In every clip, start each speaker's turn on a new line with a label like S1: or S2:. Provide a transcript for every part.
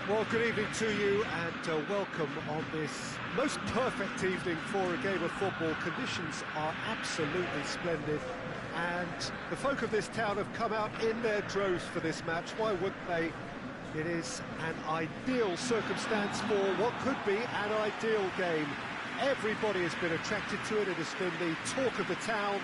S1: Well, good evening to you and welcome on this most perfect evening for a game of football. Conditions are absolutely splendid and the folk of this town have come out in their droves for this match. Why wouldn't they? It is an ideal circumstance for what could be an ideal game. Everybody has been attracted to it. It has been the talk of the town,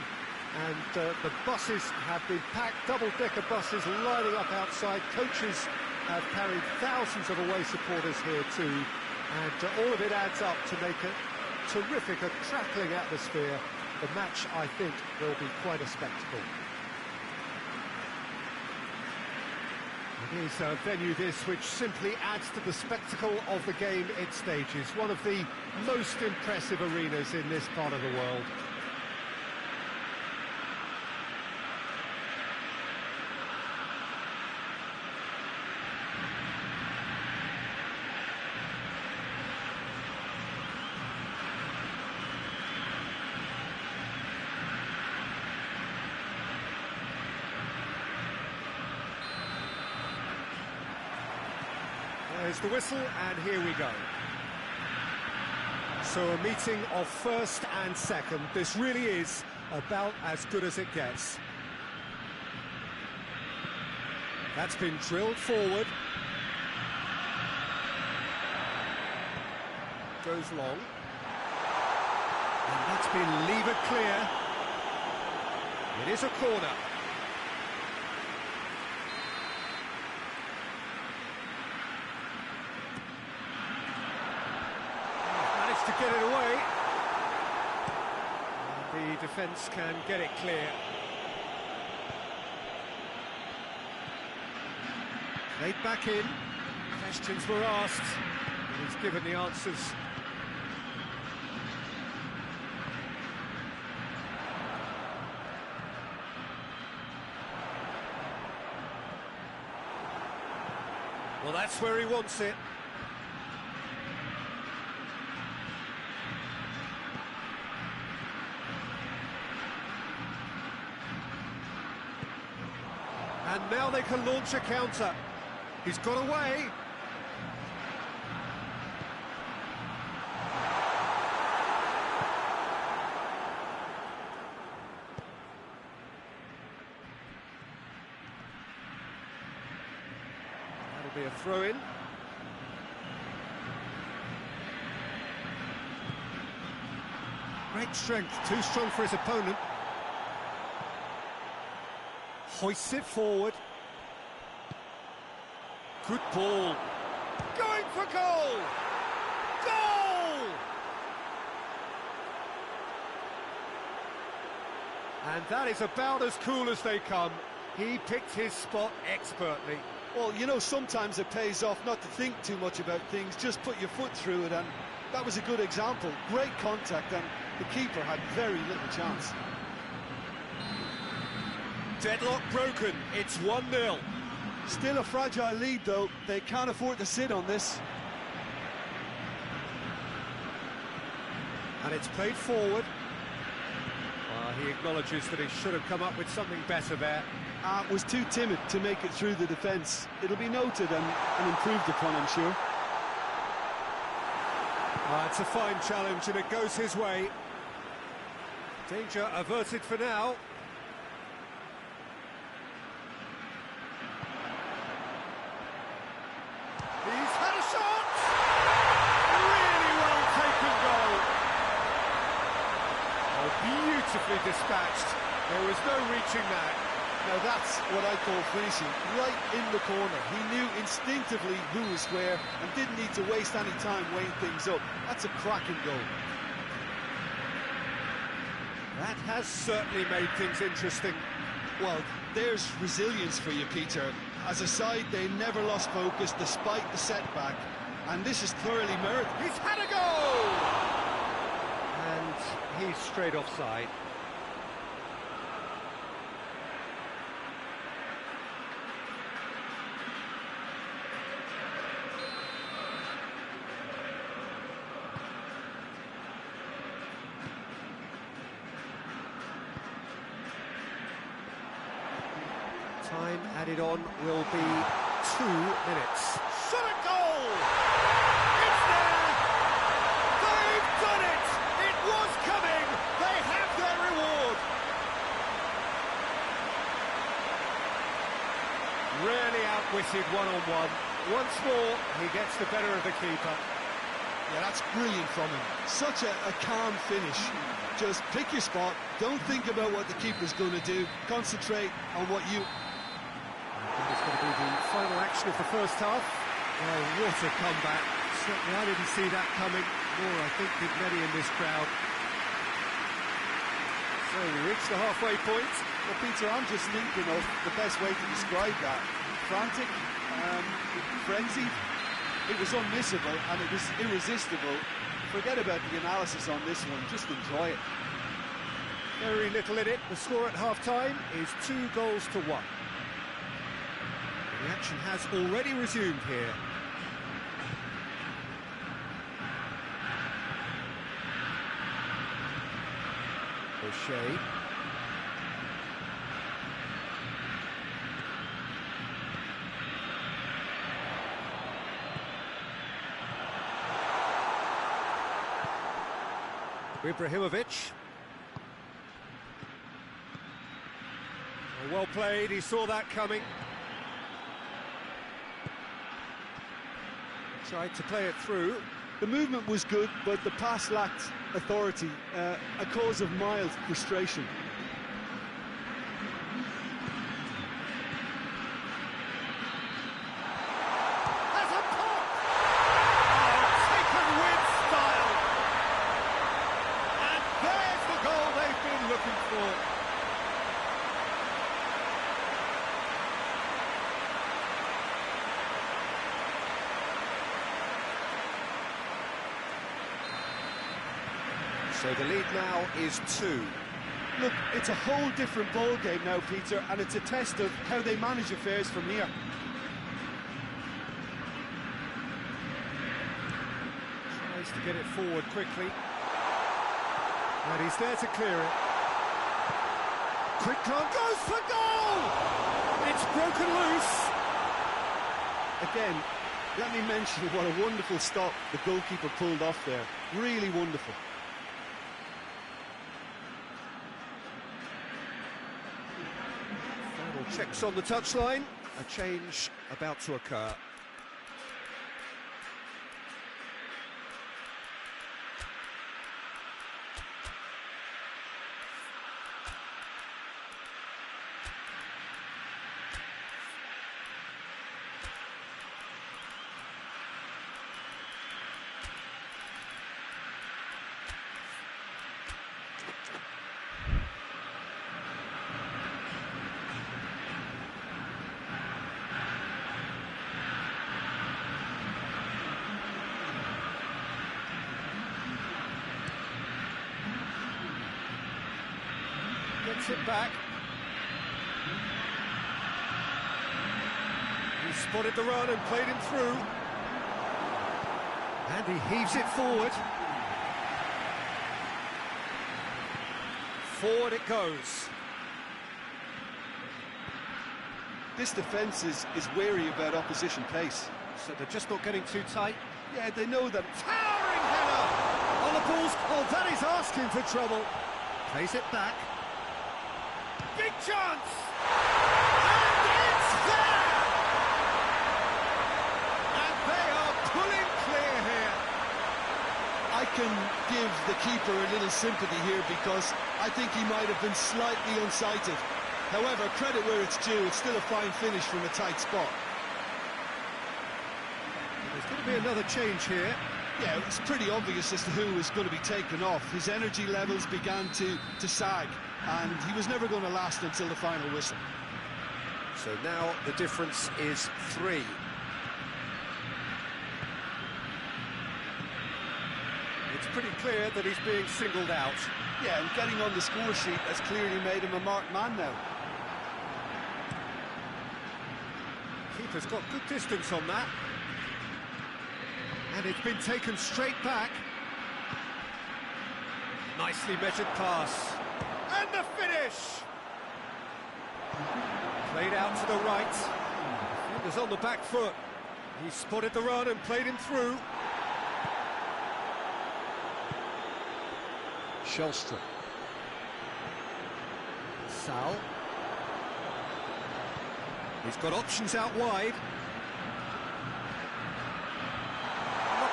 S1: and the buses have been packed, double-decker buses lining up outside. Coaches have carried thousands of away supporters here too, and all of it adds up to make a terrific, a crackling atmosphere. The match, I think, will be quite a spectacle. It is a venue this which simply adds to the spectacle of the game it stages. One of the most impressive arenas in this part of the world. There's the whistle, and here we go. So a meeting of first and second. This really is about as good as it gets. That's been drilled forward. Goes long. And that's been levered clear. It is a corner. To get it away. And the defence can get it clear. Played back in. Questions were asked. And he's given the answers. Well, that's where he wants it. And now they can launch a counter. He's got away. That'll be a throw-in. Great strength, too strong for his opponent. Hoists it forward. Good ball. Going for goal! Goal! And that is about as cool as they come. He picked his spot expertly.
S2: Well, you know, sometimes it pays off not to think too much about things, just put your foot through it, and that was a good example. Great contact, and the keeper had very little chance.
S1: Deadlock broken, it's 1-0.
S2: Still a fragile lead, though. They can't afford to sit on this.
S1: And it's played forward. He acknowledges that he should have come up with something better there.
S2: Was too timid to make it through the defence. It'll be noted and improved upon, I'm sure.
S1: It's a fine challenge, and it goes his way. Danger averted for now. He's had a shot! Really well taken goal. Oh, beautifully dispatched. There was no reaching that.
S2: Now that's what I call finishing, right in the corner. He knew instinctively who was where and didn't need to waste any time weighing things up. That's a cracking goal.
S1: That has certainly made things interesting.
S2: Well, there's resilience for you, Peter. As a side, they never lost focus despite the setback, and this is thoroughly merited.
S1: He's had a goal! And he's straight offside. Time added on will be 2 minutes. Shot at goal! one-on-one. Once more, he gets the better of the keeper.
S2: Yeah, that's brilliant from him. Such a calm finish. Just pick your spot, don't think about what the keeper's going to do, concentrate on what you...
S1: That is going to be the final action of the first half. Well, what a comeback. Certainly I didn't see that coming, nor I think did many in this crowd. So we reach the halfway point.
S2: Well, Peter, I'm just thinking of the best way to describe that. Frantic, frenzied. It was unmissable and it was irresistible. Forget about the analysis on this one, just enjoy it.
S1: Very little in it. The score at half-time is 2-1. The action has already resumed here. O'Shea. Ibrahimovic. Well played, he saw that coming. Tried to play it through.
S2: The movement was good, but the pass lacked authority, a cause of mild frustration.
S1: There's a pop! Oh, taken with style! And there's the goal they've been looking for. So the lead now is 2.
S2: Look, it's a whole different ball game now, Peter, and it's a test of how they manage affairs from here.
S1: Tries to get it forward quickly. And he's there to clear it. Quick run, goes for goal! It's broken loose.
S2: Again, let me mention what a wonderful stop the goalkeeper pulled off there. Really wonderful.
S1: Checks on the touchline, a change about to occur. Gets it back. He spotted the run and played him through. And he heaves it forward. Forward it goes.
S2: This defence is wary about opposition pace.
S1: So they're just not getting too tight.
S2: Yeah, they know that.
S1: Towering header! On the balls. Oh, that is asking for trouble. Plays it back. Big chance! And it's there! And they are pulling clear here.
S2: I can give the keeper a little sympathy here because I think he might have been slightly unsighted. However, credit where it's due, it's still a fine finish from a tight spot.
S1: There's going to be another change here.
S2: Yeah, it's pretty obvious as to who was going to be taken off. His energy levels began to sag, and he was never going to last until the final whistle.
S1: So now the difference is 3. It's pretty clear that he's being singled out.
S2: Yeah, and getting on the score sheet has clearly made him a marked man now.
S1: Keeper's got good distance on that. And it's been taken straight back. Nicely measured pass. And the finish! Played out to the right. Defender's on the back foot. He spotted the run and played him through. Shellstrom. Sal. He's got options out wide.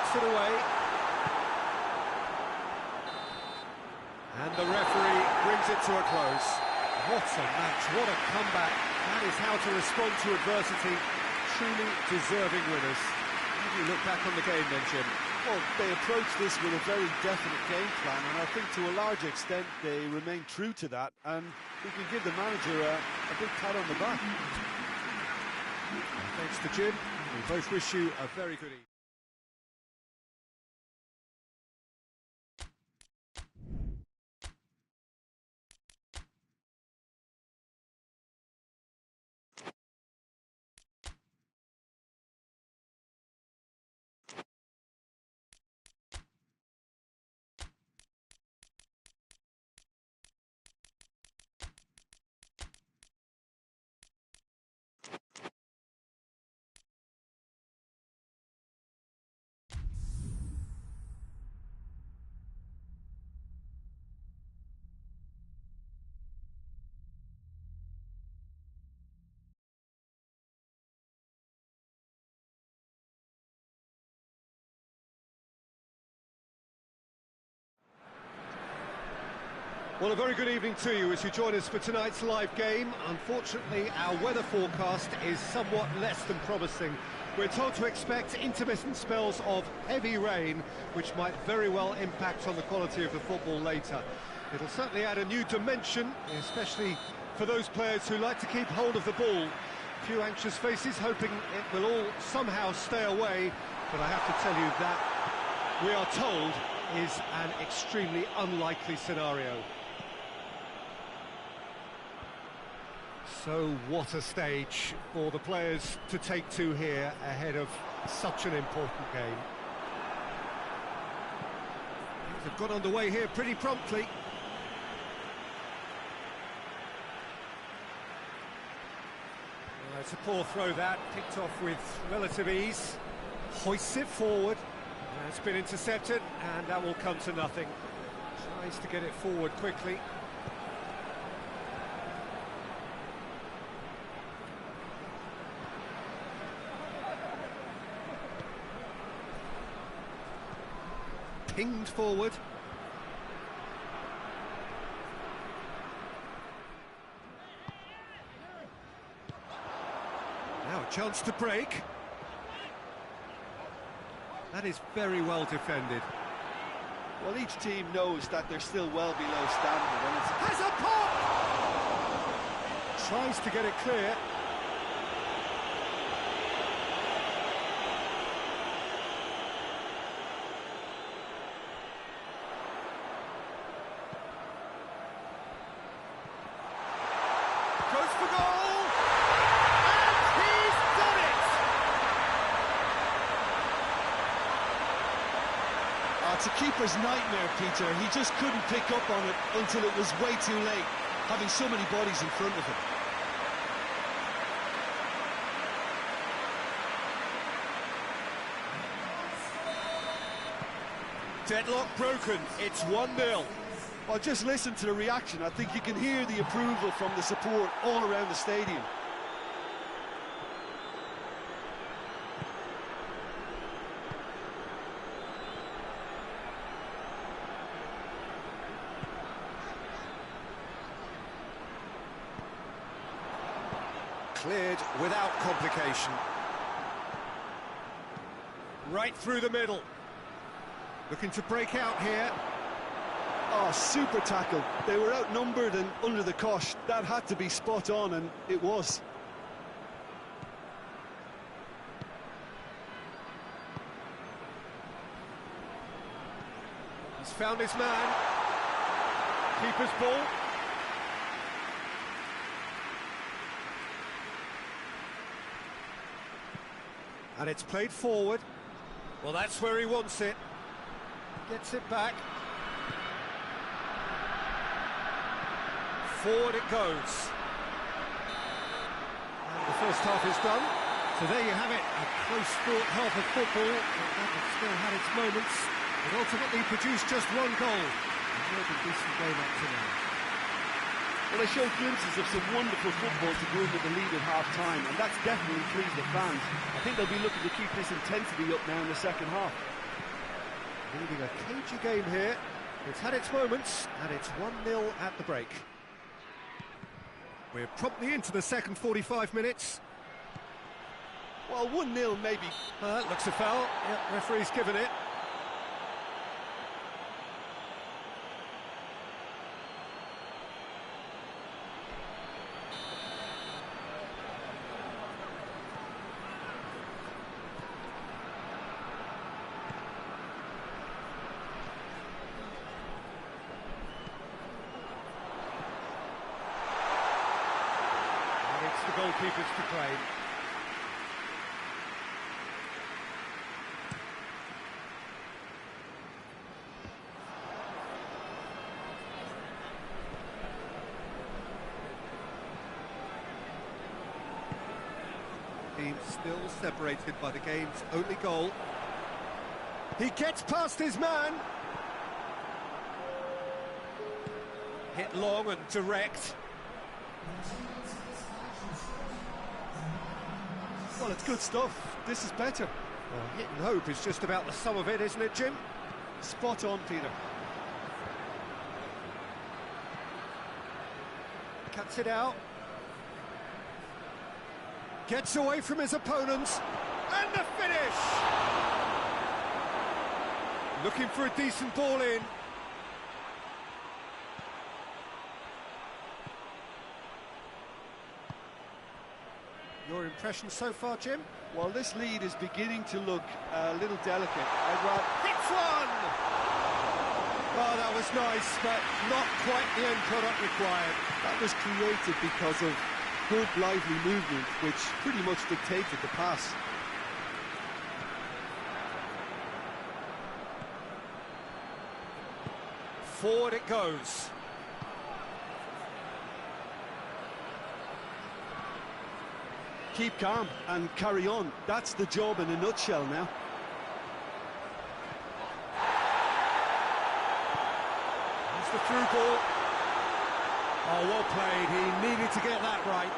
S1: knocks it away. And the referee brings it to a close. What a match, what a comeback. That is how to respond to adversity. Truly deserving winners. How do you look back on the game then, Jim?
S2: Well, they approached this with a very definite game plan, and I think to a large extent they remain true to that, and we can give the manager a big pat on the back.
S1: Thanks to Jim. We both wish you a very good evening. Well, a very good evening to you as you join us for tonight's live game. Unfortunately, our weather forecast is somewhat less than promising. We're told to expect intermittent spells of heavy rain, which might very well impact on the quality of the football later. It'll certainly add a new dimension, especially for those players who like to keep hold of the ball. A few anxious faces hoping it will all somehow stay away, but I have to tell you that we are told is an extremely unlikely scenario. So what a stage for the players to take to here ahead of such an important game. Things have got underway here pretty promptly. Well, it's a poor throw that, picked off with relative ease. Hoists it forward. It's been intercepted and that will come to nothing. Tries to get it forward quickly. Pinged forward. Now a chance to break. That is very well defended.
S2: Well, each team knows that they're still well below standard, and it's...
S1: Has a pop! Tries to get it clear. Goes for goal! And he's done it!
S2: It's a keeper's nightmare, Peter. He just couldn't pick up on it until it was way too late, having so many bodies in front of him.
S1: Deadlock broken. It's 1-0.
S2: Well, just listen to the reaction. I think you can hear the approval from the support all around the stadium.
S1: Cleared without complication. Right through the middle. Looking to break out here.
S2: Oh, super tackle. They were outnumbered and under the cosh. That had to be spot on, and it was.
S1: He's found his man. Keeper's ball. And it's played forward. Well, that's where he wants it. Gets it back. Forward it goes. And the first half is done. So there you have it, a close-fought half of football. That has still had its moments, but ultimately produced just one goal. A really decent game up to now.
S2: Well, they showed glimpses of some wonderful football to go into the lead at half-time, and that's definitely pleased the fans. I think they'll be looking to keep this intensity up now in the second half.
S1: Leading a cagey game here. It's had its moments, and it's 1-0 at the break. We're promptly into the second 45 minutes.
S2: Well, 1-0 maybe.
S1: That looks a foul. Yep, referee's given it. The goalkeepers to claim. Team still separated by the game's only goal. He gets past his man. Hit long and direct.
S2: Well, it's good stuff. This is better.
S1: Well, hit and hope is just about the sum of it, isn't it, Jim?
S2: Spot on, Peter.
S1: Cuts it out. Gets away from his opponents. And the finish! Looking for a decent ball in. Your impression so far, Jim?
S2: Well, this lead is beginning to look a little delicate. I'd rather...
S1: Hits one! Oh, that was nice, but not quite the end product required.
S2: That was created because of good, lively movement, which pretty much dictated the pass.
S1: Forward it goes.
S2: Keep calm and carry on. That's the job in a nutshell now.
S1: That's the through ball. Oh, well played. He needed to get that right.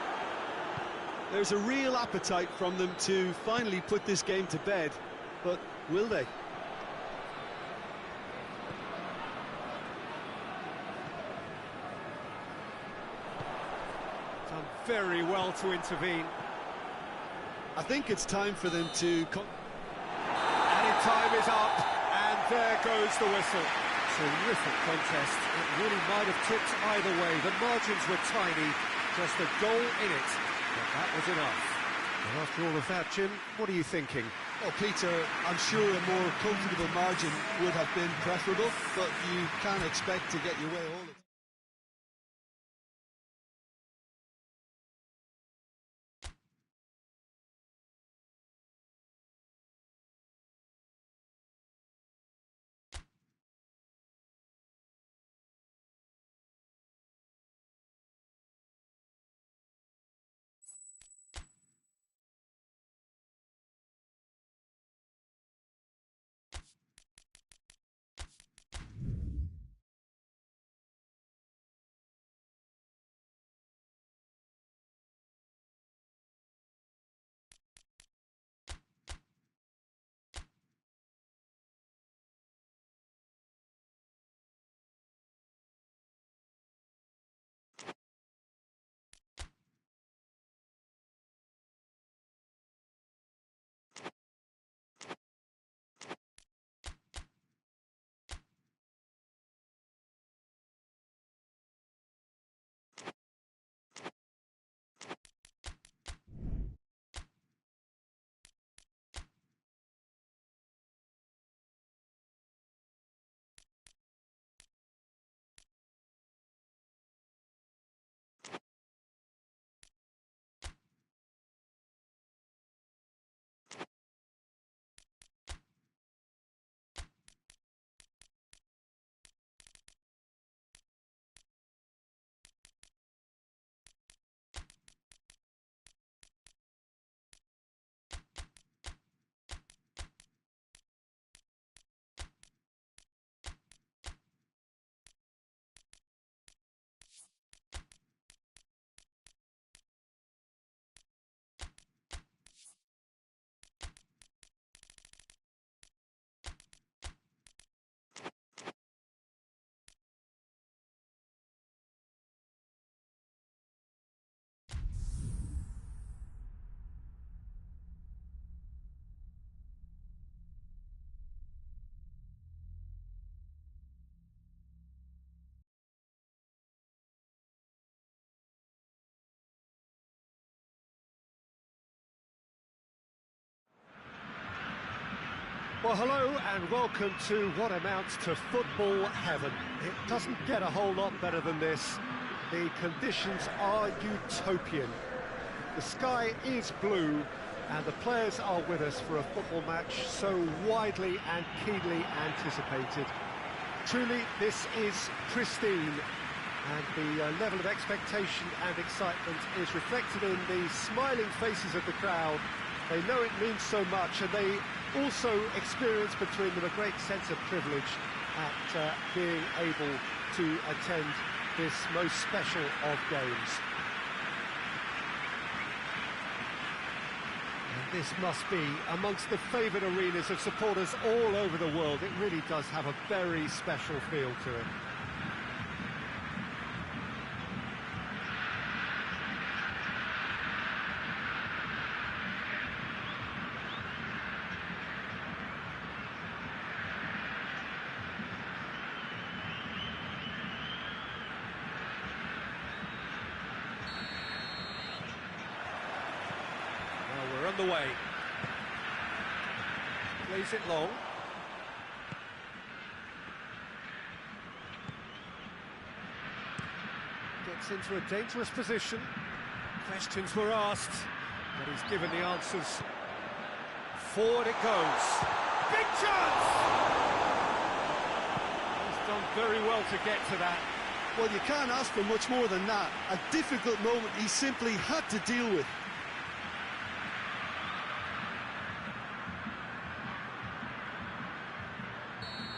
S2: There's a real appetite from them to finally put this game to bed, but will they?
S1: Done very well to intervene.
S2: I think it's time for them to...
S1: Added time is up, and there goes the whistle. Terrific contest. It really might have tipped either way. The margins were tiny, just a goal in it, but that was enough. And after all of that, Jim, what are you thinking?
S2: Well, Peter, I'm sure a more comfortable margin would have been preferable, but you can't expect to get your way all the time.
S1: Well, hello and welcome to what amounts to football heaven. It doesn't get a whole lot better than this. The conditions are utopian. The sky is blue and the players are with us for a football match so widely and keenly anticipated. Truly, this is pristine, and the level of expectation and excitement is reflected in the smiling faces of the crowd. They know it means so much, and they also experience between them a great sense of privilege at being able to attend this most special of games. And this must be amongst the favoured arenas of supporters all over the world. It really does have a very special feel to it. The way plays it long. Gets into a dangerous position. Questions were asked, but he's given the answers. Forward it goes. Big chance! He's done very well to get to that.
S2: Well, you can't ask for much more than that. A difficult moment he simply had to deal with.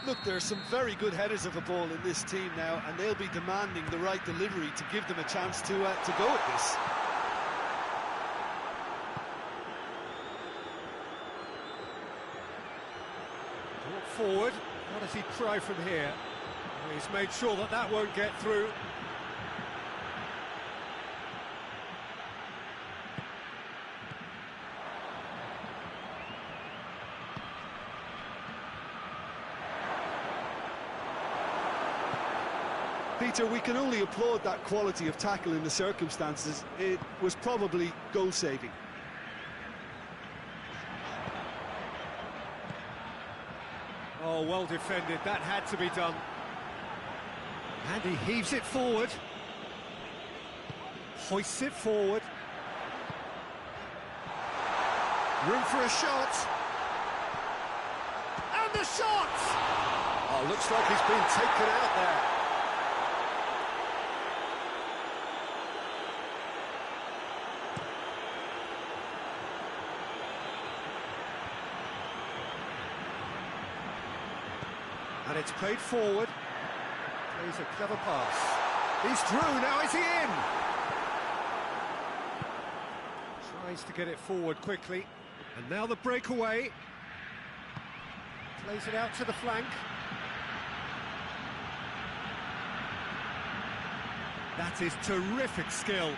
S2: Look, there are some very good headers of a ball in this team now, and they'll be demanding the right delivery to give them a chance to go at this.
S1: Brought forward. What does he try from here? Well, he's made sure that that won't get through.
S2: Peter, we can only applaud that quality of tackle in the circumstances. It was probably goal-saving.
S1: Oh, well defended. That had to be done. And he heaves it forward. Hoists it forward. Room for a shot. And the shot! Oh, looks like he's been taken out there. And it's played forward. Plays a clever pass. He's through, now is he in? Tries to get it forward quickly. And now the breakaway. Plays it out to the flank. That is terrific skill.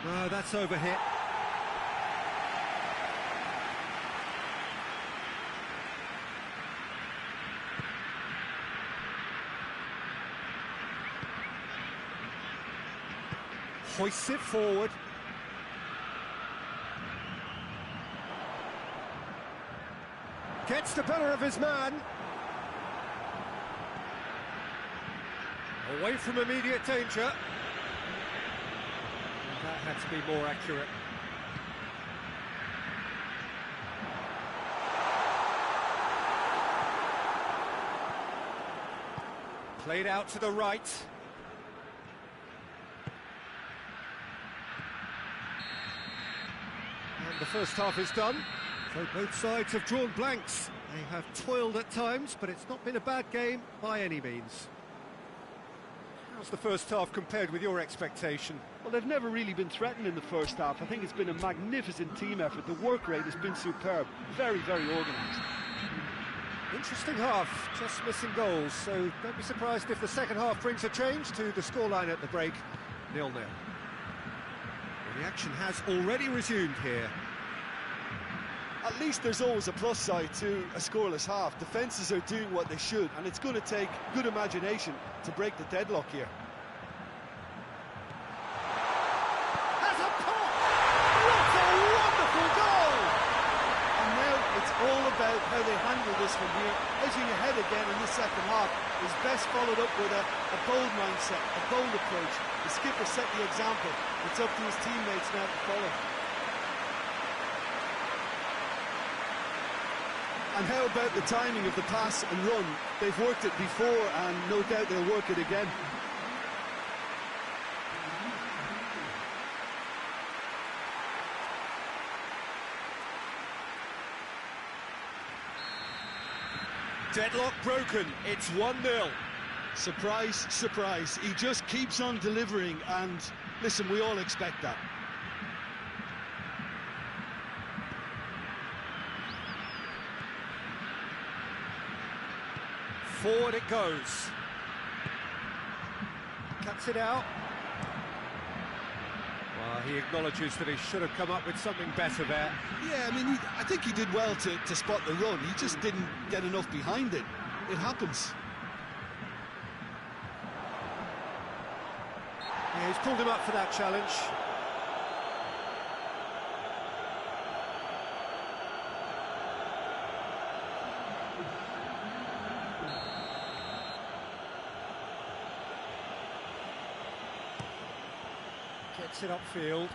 S1: No, that's overhit. Hoists it forward. Gets the better of his man. Away from immediate danger. And that had to be more accurate. Played out to the right. The first half is done, so both sides have drawn blanks. They have toiled at times, but it's not been a bad game by any means. How's the first half compared with your expectation?
S2: Well, they've never really been threatened in the first half. I think it's been a magnificent team effort. The work rate has been superb. Very, very organised.
S1: Interesting half, just missing goals, so don't be surprised if the second half brings a change to the scoreline at the break, 0-0. The action has already resumed here.
S2: At least there's always a plus side to a scoreless half. Defences are doing what they should, and it's going to take good imagination to break the deadlock here.
S1: Has a pop! What a wonderful goal!
S2: And now it's all about how they handle this from here. Edging ahead again in the second half is best followed up with a bold mindset, a bold approach. The skipper set the example. It's up to his teammates now to follow. And how about the timing of the pass and run? They've worked it before, and no doubt they'll work it again.
S1: Deadlock broken, it's 1-0.
S2: Surprise, surprise. He just keeps on delivering, and listen, we all expect that.
S1: Forward it goes. Cuts it out. Well, he acknowledges that he should have come up with something better there.
S2: Yeah, I mean, I think he did well to spot the run. He just didn't get enough behind it. It happens.
S1: Yeah, he's pulled him up for that challenge. Gets it upfield.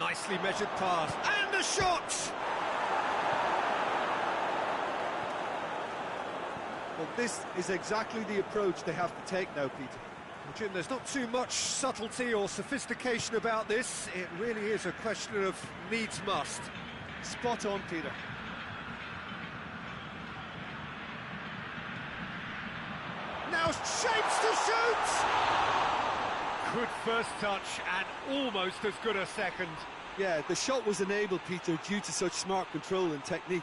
S1: Nicely measured pass, and a shot!
S2: Well, this is exactly the approach they have to take now, Peter.
S1: Well, Jim, there's not too much subtlety or sophistication about this. It really is a question of needs must.
S2: Spot on, Peter.
S1: Now shapes to shoot! Good first touch and almost as good a second.
S2: Yeah, the shot was enabled, Peter, due to such smart control and technique.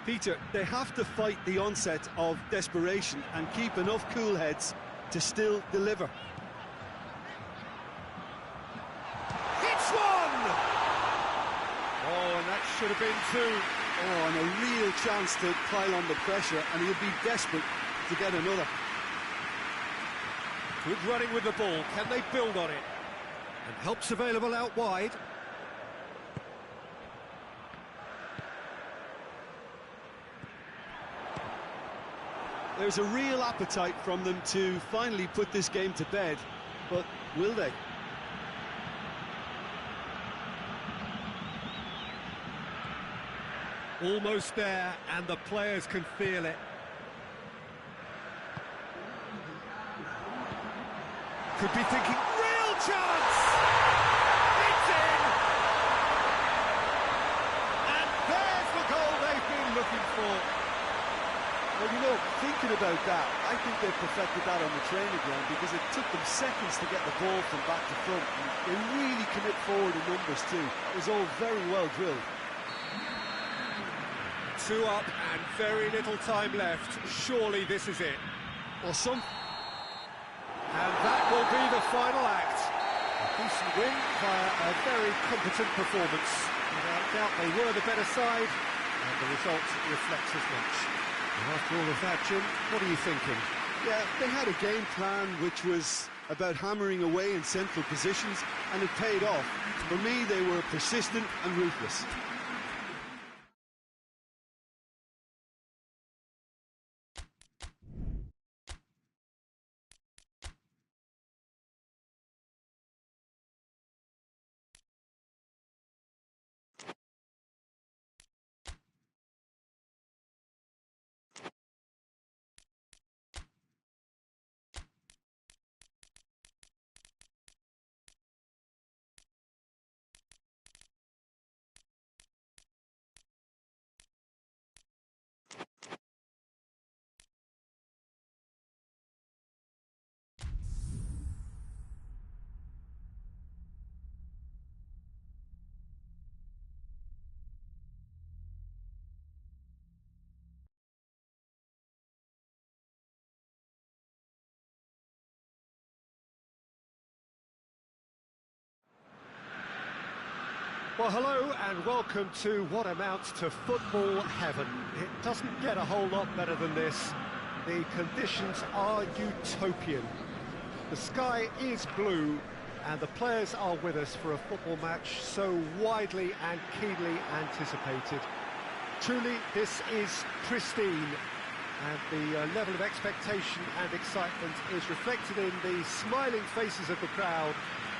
S2: Peter, they have to fight the onset of desperation and keep enough cool heads to still deliver.
S1: It's one! Oh, and that should have been two.
S2: Oh, and a real chance to pile on the pressure, and he'll be desperate to get another.
S1: Good running with the ball. Can they build on it? And help's available out wide.
S2: There's a real appetite from them to finally put this game to bed, but will they?
S1: Almost there, and the players can feel it. Could be thinking, real chance! It's in! And there's the goal they've been looking for.
S2: Well, you know, thinking about that, I think they've perfected that on the training ground because it took them seconds to get the ball from back to front. And they really commit forward in numbers too. It was all very well drilled.
S1: 2 up and very little time left. Surely this is it.
S2: Or some...
S1: And that will be the final act. A decent win via a very competent performance. Without doubt, they were the better side, and the result reflects as much. And after all of that, Jim, what are you thinking?
S2: Yeah, they had a game plan which was about hammering away in central positions, and it paid off. For me, they were persistent and ruthless.
S1: Well, hello and welcome to what amounts to football heaven. It doesn't get a whole lot better than this. The conditions are utopian. The sky is blue and the players are with us for a football match so widely and keenly anticipated. Truly, this is pristine, and the level of expectation and excitement is reflected in the smiling faces of the crowd.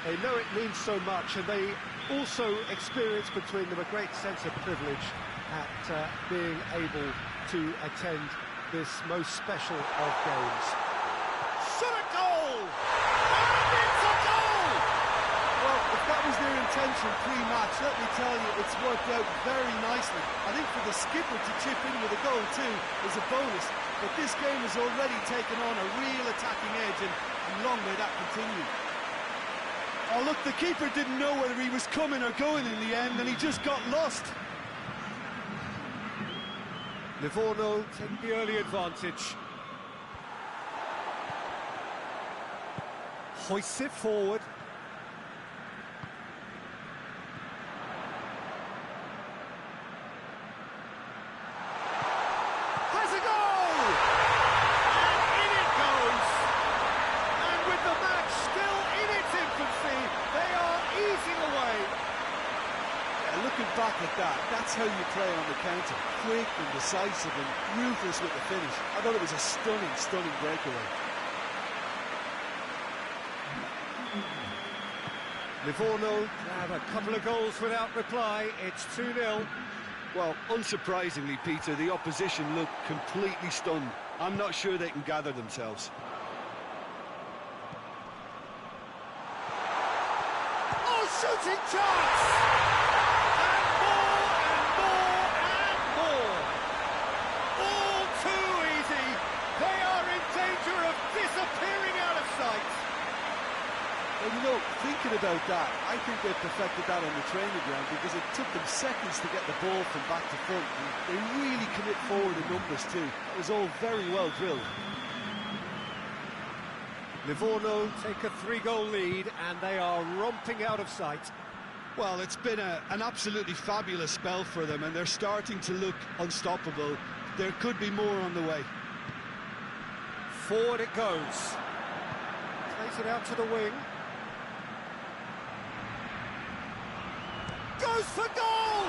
S1: They know it means so much, and they also experience between them a great sense of privilege at being able to attend this most special of games. Shot a goal! And it's a goal!
S2: Well, if that was their intention pre-match, let me tell you, it's worked out very nicely. I think for the skipper to chip in with a goal too is a bonus, but this game has already taken on a real attacking edge, and long may that continue. Oh look, the keeper didn't know whether he was coming or going in the end, and he just got lost.
S1: Livorno take the early advantage. Hoists it forward. Has a goal! And in it goes! And with the match still in its infancy, they are easing away.
S2: Yeah, looking back at that, that's how you play on the counter. Quick and decisive and ruthless with the finish. I thought it was a stunning, stunning breakaway.
S1: Livorno have a couple of goals without reply. It's 2-0.
S2: Well, unsurprisingly, Peter, the opposition look completely stunned. I'm not sure they can gather themselves.
S1: Oh, shooting chance! And more, and more, and more. All too easy. They are in danger of disappearing out of sight.
S2: Well, you know, thinking about that, I think they perfected that on the training ground because it took them seconds to get the ball from back to front. And they really commit forward in numbers too. It was all very well drilled.
S1: Livorno take a 3-goal lead and they are romping out of sight.
S2: Well, it's been an absolutely fabulous spell for them, and they're starting to look unstoppable. There could be more on the way.
S1: Forward it goes. Plays it out to the wing. Goes for goal!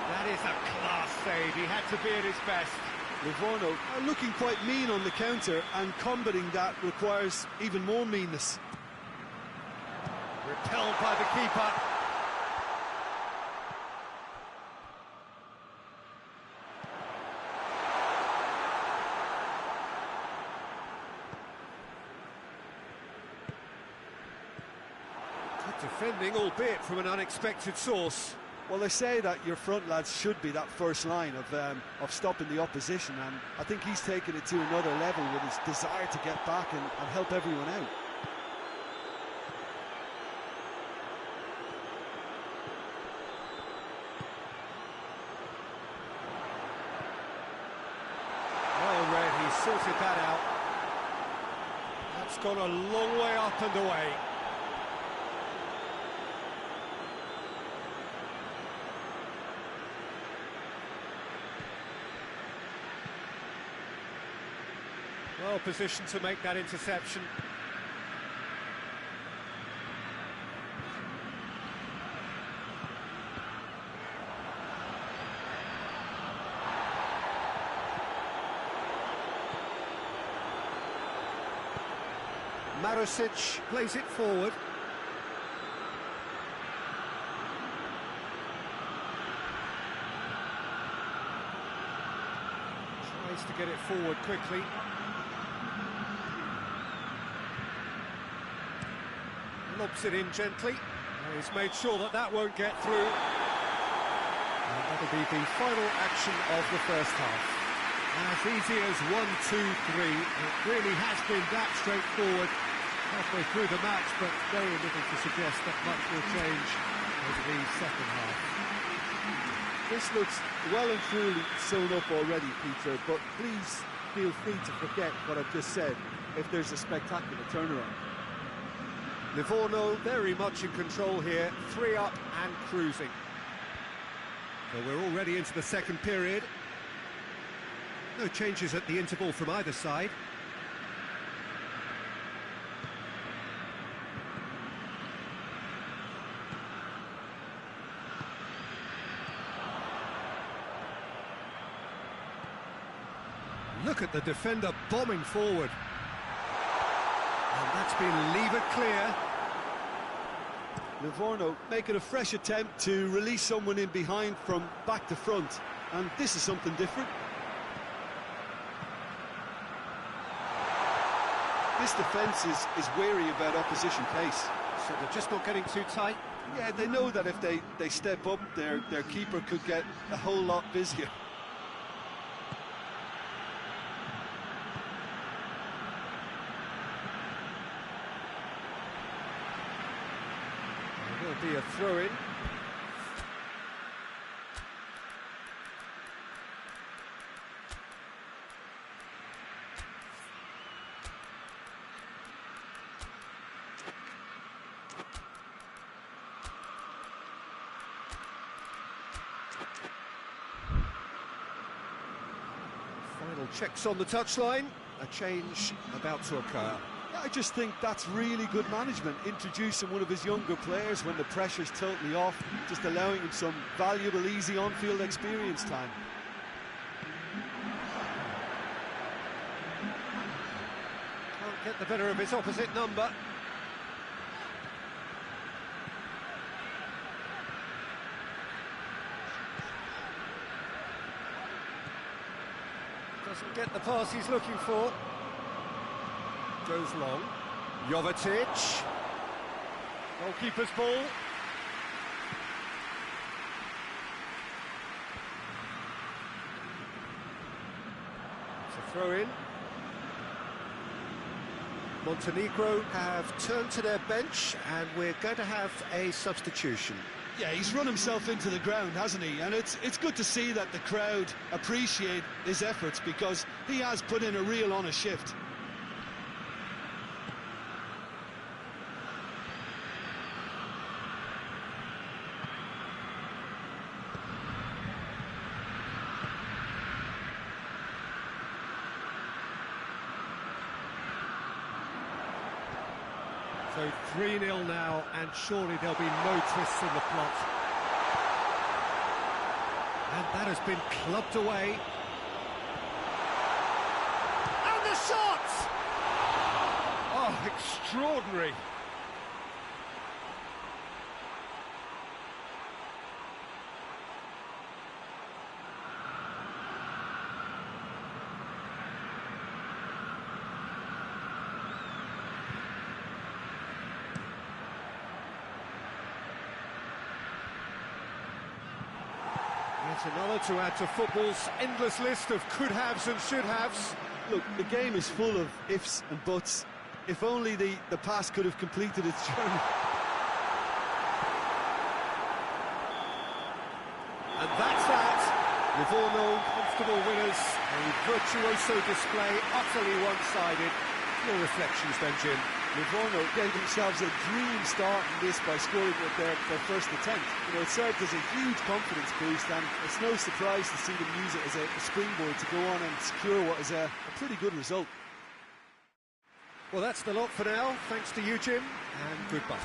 S1: That is a class save. He had to be at his best.
S2: Livorno are looking quite mean on the counter, and combating that requires even more meanness.
S1: Repelled by the keeper. Good defending, albeit from an unexpected source.
S2: Well, they say that your front lads should be that first line of stopping the opposition, and I think he's taken it to another level with his desire to get back and help everyone out.
S1: Well read, he sorted that out. That's gone a long way up and away. Well positioned to make that interception. Marusic plays it forward. Tries to get it forward quickly. Lobs it in gently. He's made sure that that won't get through. And that'll be the final action of the first half. As easy as 1, 2, 3. It really has been that straightforward halfway through the match, but very little to suggest that much will change over the second half.
S2: This looks well and truly sewn up already, Peter, but please feel free to forget what I've just said if there's a spectacular turnaround.
S1: Livorno very much in control here, 3 up and cruising. So we're already into the second period. No changes at the interval from either side. Look at the defender bombing forward. And that's been levered clear.
S2: Livorno making a fresh attempt to release someone in behind from back to front. And this is something different. This defence is wary about opposition pace.
S1: So they're just not getting too tight?
S2: Yeah, they know that if they step up, their keeper could get a whole lot busier.
S1: Be a throw-in. Final checks on the touchline. A change about to occur.
S2: I just think that's really good management, introducing one of his younger players when the pressure's totally off, just allowing him some valuable, easy on-field experience time.
S1: Can't get the better of his opposite number. Doesn't get the pass he's looking for. Goes long. Jovetic. Goalkeeper's ball. It's a throw-in. Montenegro have turned to their bench, and we're going to have a substitution.
S2: Yeah, he's run himself into the ground, hasn't he? And it's good to see that the crowd appreciate his efforts, because he has put in a real honest shift.
S1: So 3-0 now, and surely there'll be no twists in the plot. And that has been clubbed away. And the shot! Oh, extraordinary. Yet another to add to football's endless list of could-haves and should-haves.
S2: Look, the game is full of ifs and buts. If only the pass could have completed its journey.
S1: And that's that. Livorno, comfortable winners. A virtuoso display, utterly one-sided. Your reflections then, Jim?
S2: Livorno gave themselves a dream start in this by scoring with their first attempt. You know, it served as a huge confidence boost, and it's no surprise to see them use it as a springboard to go on and secure what is a pretty good result.
S1: Well, that's the lot for now. Thanks to you, Jim, and goodbye.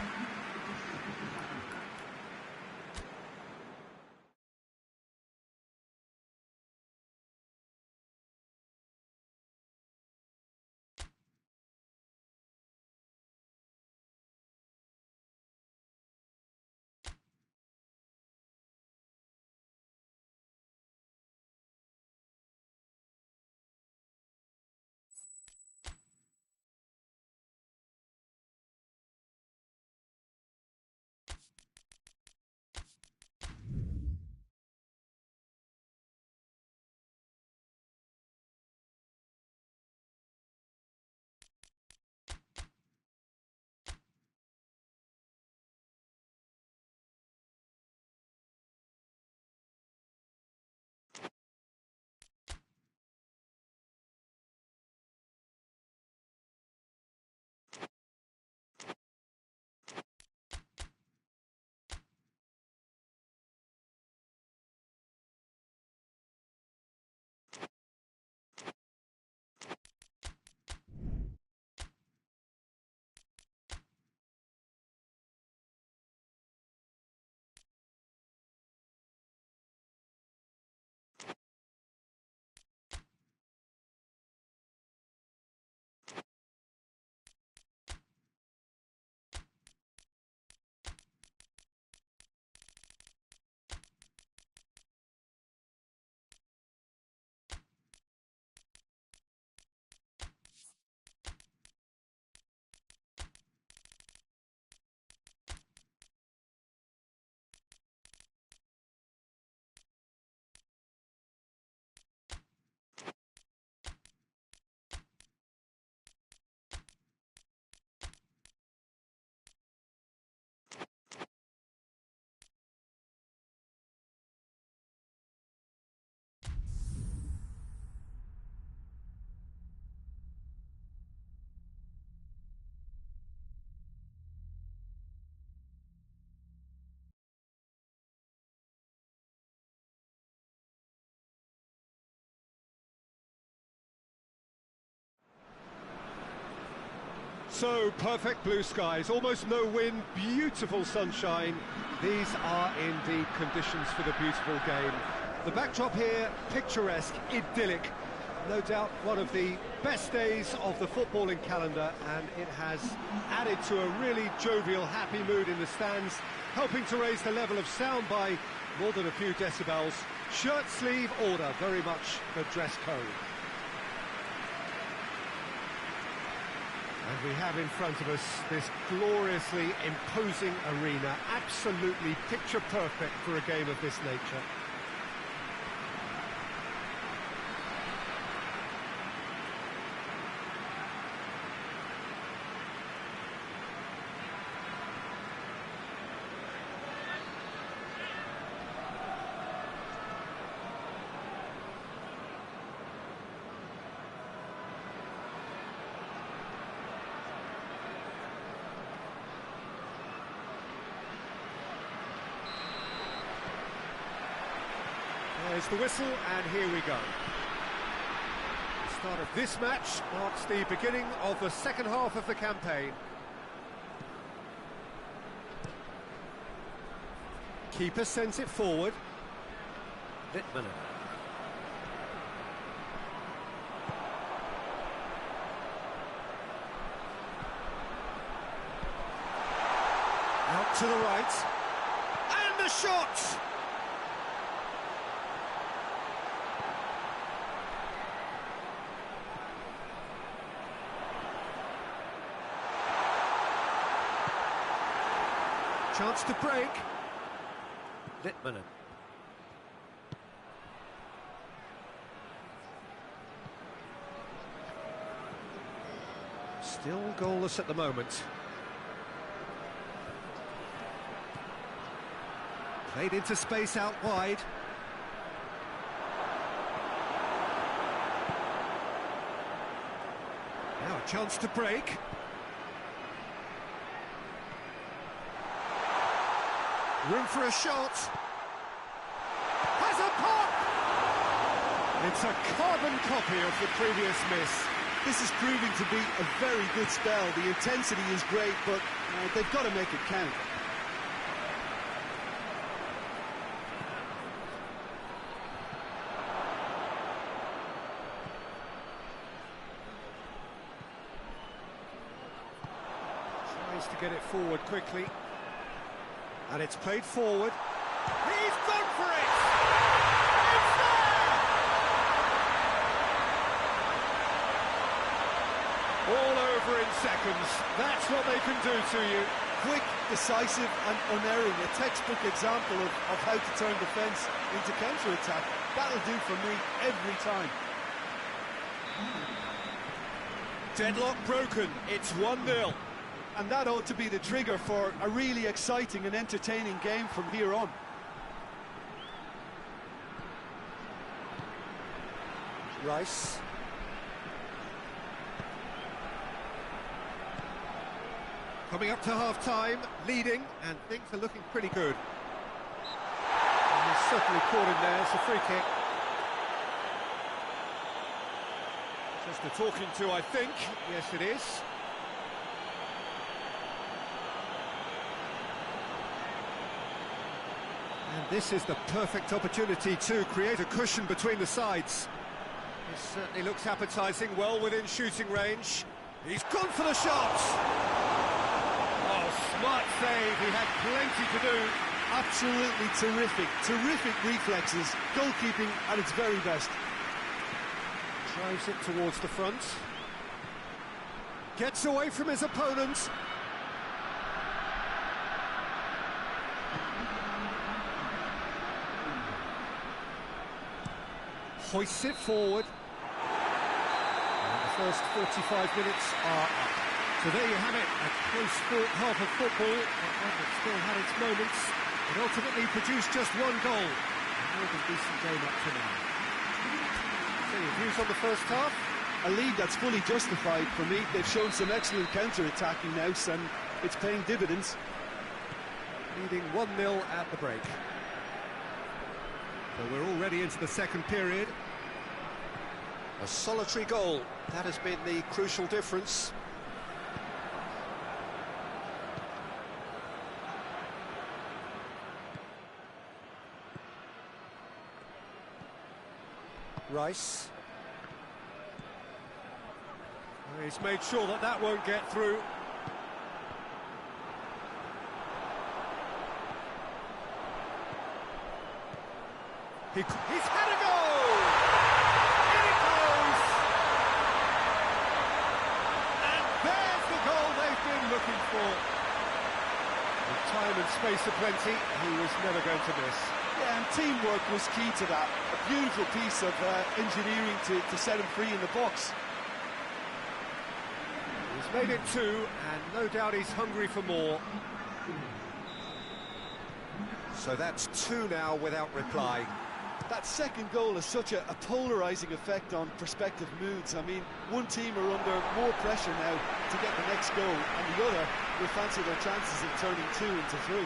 S1: So perfect blue skies, almost no wind, beautiful sunshine. These are indeed conditions for the beautiful game. The backdrop here, picturesque, idyllic. No doubt one of the best days of the footballing calendar, and it has added to a really jovial, happy mood in the stands, helping to raise the level of sound by more than a few decibels. Shirt sleeve order, very much the dress code. And we have in front of us this gloriously imposing arena, absolutely picture perfect for a game of this nature. There's the whistle, and here we go. The start of this match marks the beginning of the second half of the campaign. Keeper sends it forward. Littman. Out to the right. And the shot! Chance to break. Littman. Still goalless at the moment. Played into space out wide. Now a chance to break. Room for a shot. Has a pop! It's a carbon copy of the previous miss.
S2: This is proving to be a very good spell. The intensity is great, but they've got to make it count.
S1: Tries to get it forward quickly. And it's played forward. He's gone for it! It's there! All over in seconds. That's what they can do to you.
S2: Quick, decisive and unerring. A textbook example of how to turn defence into counter-attack. That'll do for me every time.
S1: Deadlock broken. It's 1-0.
S2: And that ought to be the trigger for a really exciting and entertaining game from here on.
S1: Rice. Coming up to half-time, leading, and things are looking pretty good. And he's certainly caught him there, it's a free kick. Just a talking to, I think. Yes, it is. And this is the perfect opportunity to create a cushion between the sides. This certainly looks appetising, well within shooting range. He's gone for the shot! Oh, smart save, he had plenty to do.
S2: Absolutely terrific, terrific reflexes, goalkeeping at its very best.
S1: Drives it towards the front. Gets away from his opponent. Hoists it forward. And the first 45 minutes are up. So there you have it, a close half of football, but one that still had its moments. It ultimately produced just one goal. A more than decent game up to now. So your views on the first half?
S2: A lead that's fully justified for me. They've shown some excellent counter-attacking now, and it's paying dividends.
S1: Leading 1-0 at the break. So we're already into the second period. A solitary goal, that has been the crucial difference. Rice. He's made sure that that won't get through. He's had a goal! In it goes! And there's the goal they've been looking for. With time and space aplenty, he was never going to miss.
S2: Yeah, and teamwork was key to that. A beautiful piece of engineering to set him free in the box.
S1: He's made it 2, and no doubt he's hungry for more. So that's 2 now without reply.
S2: That second goal has such a polarising effect on prospective moods. I mean, one team are under more pressure now to get the next goal, and the other will fancy their chances of turning 2 into 3.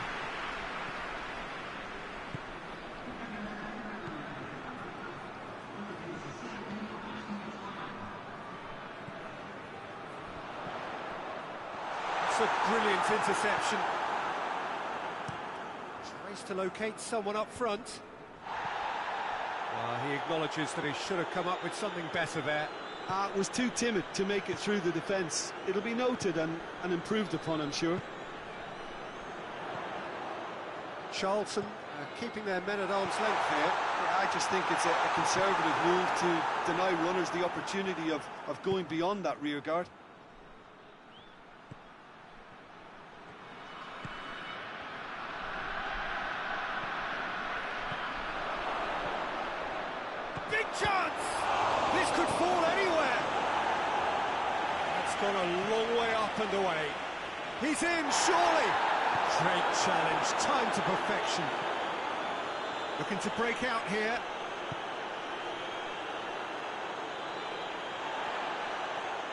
S1: It's a brilliant interception. Tries to locate someone up front. He acknowledges that he should have come up with something better there.
S2: Was too timid to make it through the defence. It'll be noted and improved upon, I'm sure.
S1: Charlton keeping their men at arm's length here.
S2: Yeah, I just think it's a conservative move to deny runners the opportunity of going beyond that rear guard.
S1: Big chance! This could fall anywhere. That's gone a long way up and away. He's in, surely. Great challenge, time to perfection. Looking to break out here.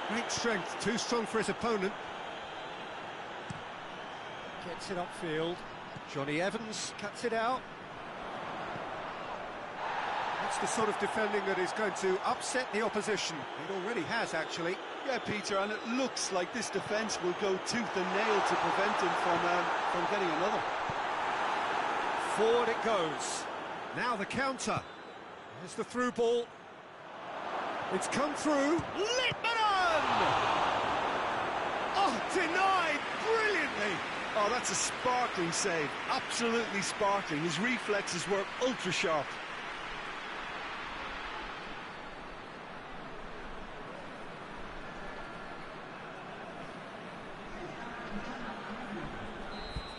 S1: Great strength, too strong for his opponent. Gets it upfield. Johnny Evans cuts it out. That's the sort of defending that is going to upset the opposition. It already has, actually.
S2: Yeah, Peter, and it looks like this defence will go tooth and nail to prevent him from getting another.
S1: Forward it goes. Now the counter. There's the through ball. It's come through. Littmanen! Oh, denied brilliantly.
S2: Oh, that's a sparkling save. Absolutely sparkling. His reflexes were ultra sharp.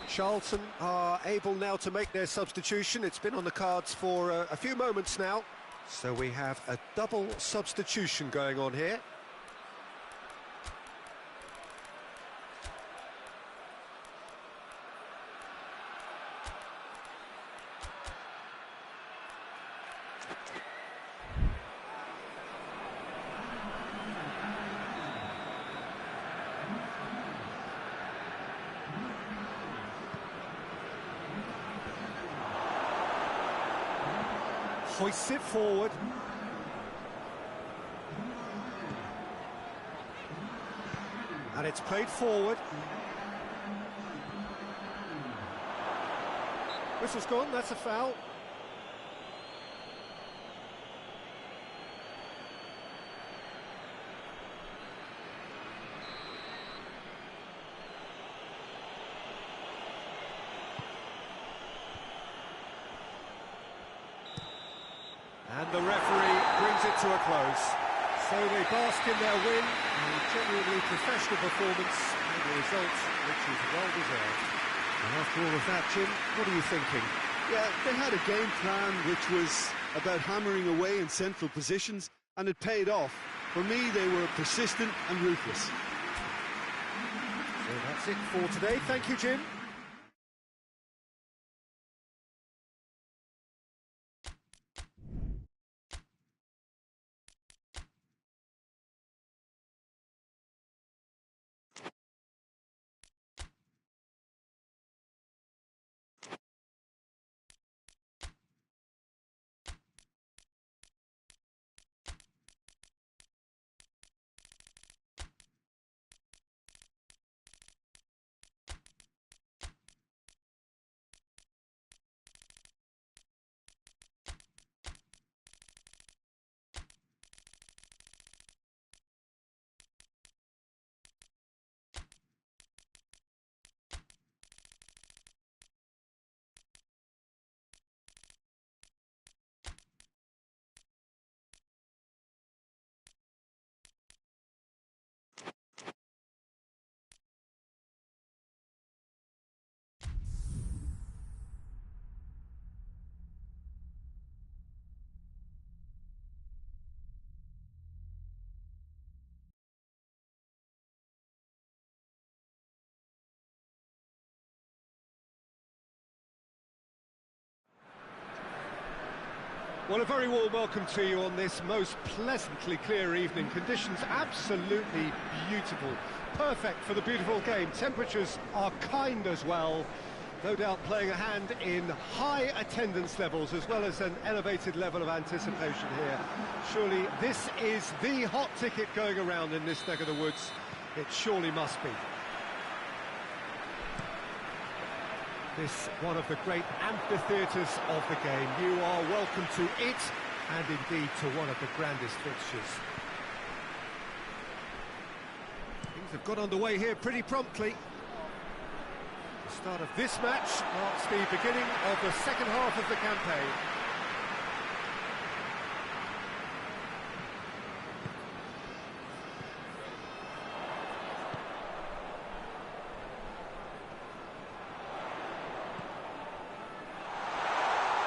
S1: Charlton are able now to make their substitution. It's been on the cards for a few moments now. So we have a double substitution going on here. Hoists it forward. And it's played forward. Whistle's gone, that's a foul. And the referee brings it to a close. So they bask in their win, a genuinely professional performance, and a result which is well deserved. And after all of that, Jim, what are you thinking?
S2: Yeah, they had a game plan which was about hammering away in central positions, and it paid off. For me, they were persistent and ruthless.
S1: So that's it for today. Thank you, Jim. Well, a very warm welcome to you on this most pleasantly clear evening. Conditions absolutely beautiful. Perfect for the beautiful game. Temperatures are kind as well. No doubt playing a hand in high attendance levels as well as an elevated level of anticipation here. Surely this is the hot ticket going around in this neck of the woods. It surely must be. This one of the great amphitheatres of the game. You are welcome to it, and indeed to one of the grandest fixtures. Things have got underway here pretty promptly. The start of this match marks the beginning of the second half of the campaign.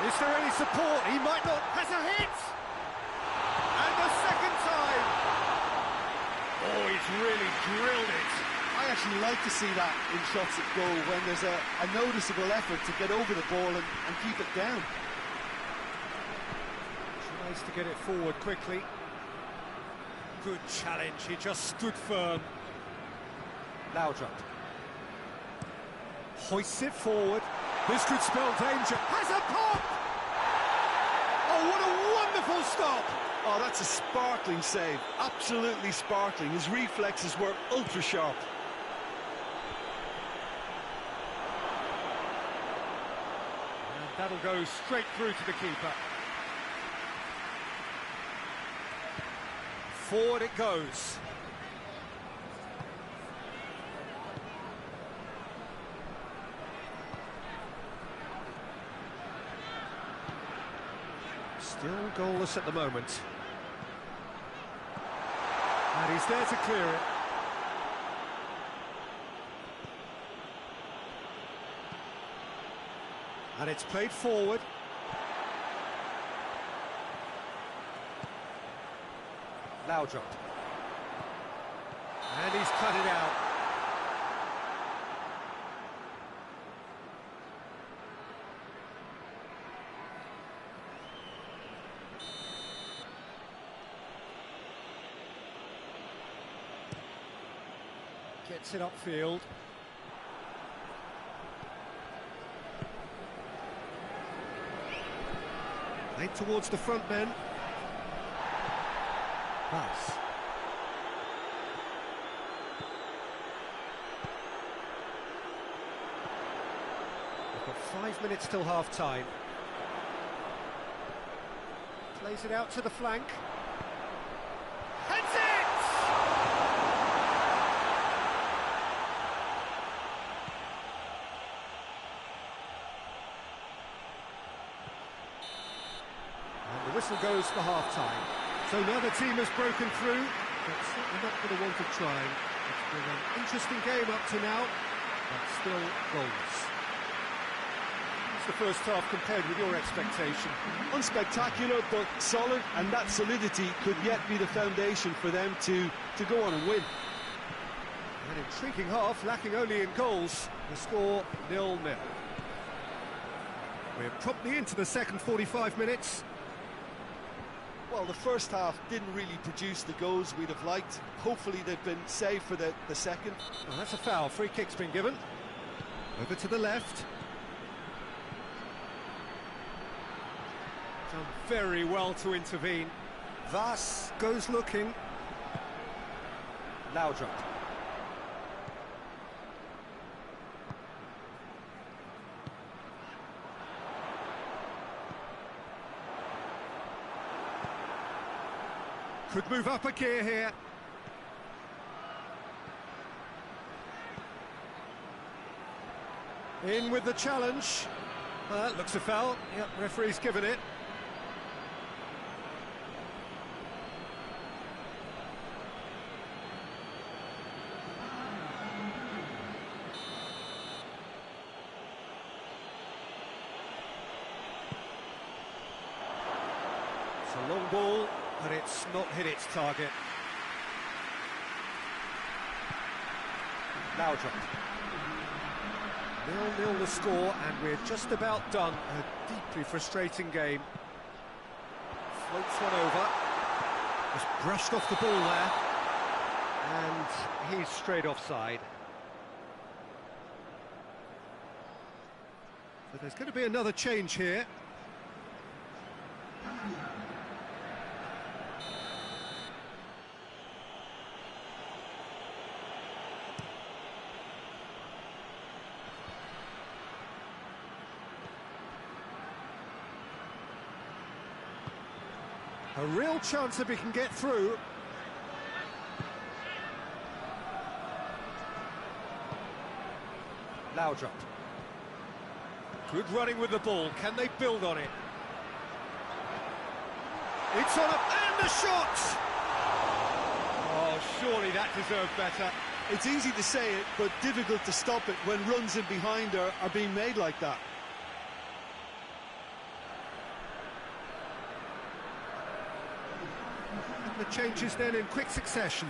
S1: Is there any support? He might not. Has a hit! And the second time! Oh, he's really drilled it.
S2: I actually like to see that in shots at goal when there's a noticeable effort to get over the ball and keep it down.
S1: Tries to get it forward quickly. Good challenge, he just stood firm. Laudrup. Hoists it forward. This could spell danger. Has a pop! Oh, what a wonderful stop!
S2: Oh, that's a sparkling save. Absolutely sparkling. His reflexes were ultra sharp.
S1: And that'll go straight through to the keeper. Forward it goes. Still goalless at the moment. And he's there to clear it. And it's played forward. Laudrup. And he's cut it out. Gets it upfield. Played towards the front men. Pass. We've got 5 minutes till half-time. Plays it out to the flank. Heads it! And the whistle goes for half-time. So now the team has broken through, but certainly not for the want of trying. It's been an interesting game up to now, but still goals. What's the first half compared with your expectation?
S2: Unspectacular, but solid, and that solidity could yet be the foundation for them to go on and win.
S1: An intriguing half, lacking only in goals. The score 0-0. We're promptly into the second 45 minutes.
S2: Well, the first half didn't really produce the goals we'd have liked. Hopefully they've been saved for the second.
S1: Well, that's a foul. Free kick's been given. Over to the left. Done very well to intervene. Vas goes looking. Laudrup. Could move up a gear here. In with the challenge. Looks a foul. Yep, referee's given it. It's a long ball, but it's not hit its target. Laudrup. 0-0 the score, and we're just about done. A deeply frustrating game. Floats one over. Just brushed off the ball there. And he's straight offside. But there's going to be another change here. A real chance if he can get through. Laudrup. Good running with the ball. Can they build on it? It's on up, and the shot! Oh, surely that deserved better.
S2: It's easy to say it, but difficult to stop it when runs in behind are being made like that.
S1: And the changes then in quick succession.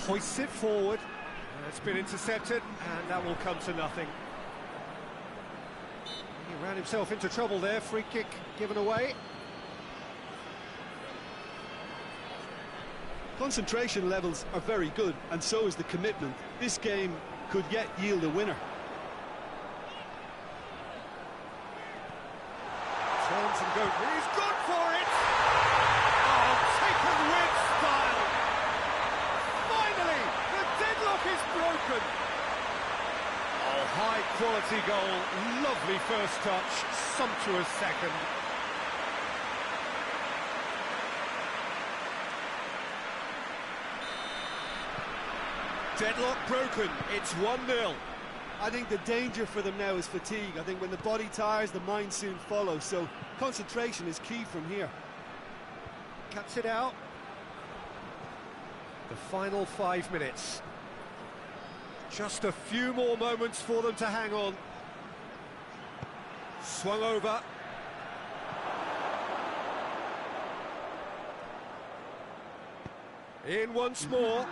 S1: Hoists it forward. It's been intercepted, and that will come to nothing. He ran himself into trouble there. Free kick given away.
S2: Concentration levels are very good, and so is the commitment. This game could yet yield a winner.
S1: Turns and goes. He's gone for it! Oh, taken with style! Finally, the deadlock is broken! Oh, high-quality goal. Lovely first touch. Sumptuous second. Deadlock broken. It's 1-0.
S2: I think the danger for them now is fatigue. I think when the body tires, the mind soon follows. So concentration is key from here.
S1: Cuts it out. The final 5 minutes. Just a few more moments for them to hang on. Swung over. In once more.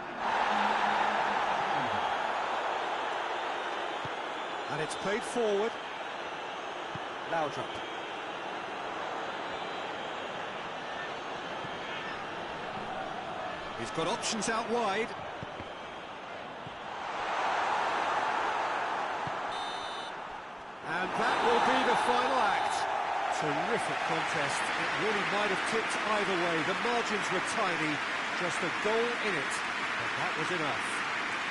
S1: And it's played forward. Laudrup. He's got options out wide. And that will be the final act. Terrific contest. It really might have tipped either way. The margins were tiny, just a goal in it. But that was enough.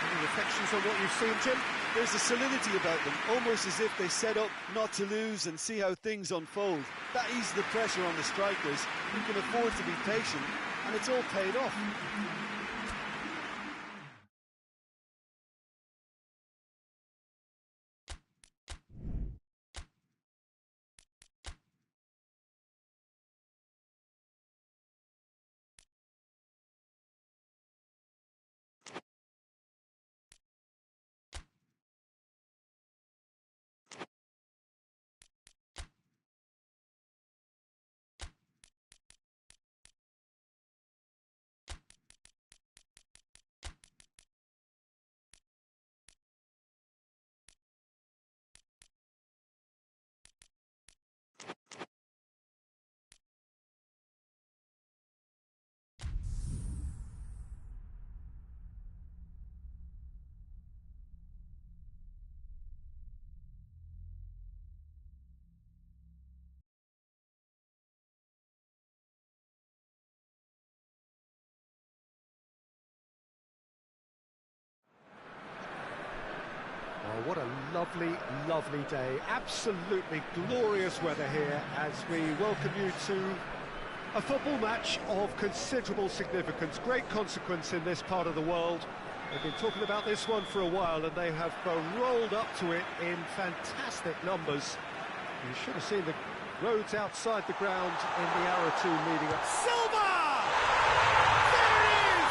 S1: Any reflections on what you've seen, Jim?
S2: There's a solidity about them, almost as if they set up not to lose and see how things unfold. That eases the pressure on the strikers, who can afford to be patient, and it's all paid off.
S1: Oh, what a lovely, lovely day. Absolutely glorious weather here as we welcome you to a football match of considerable significance, great consequence in this part of the world. They've been talking about this one for a while, and they have rolled up to it in fantastic numbers. You should have seen the roads outside the ground in the arrow 2 leading up. Silva! There it is!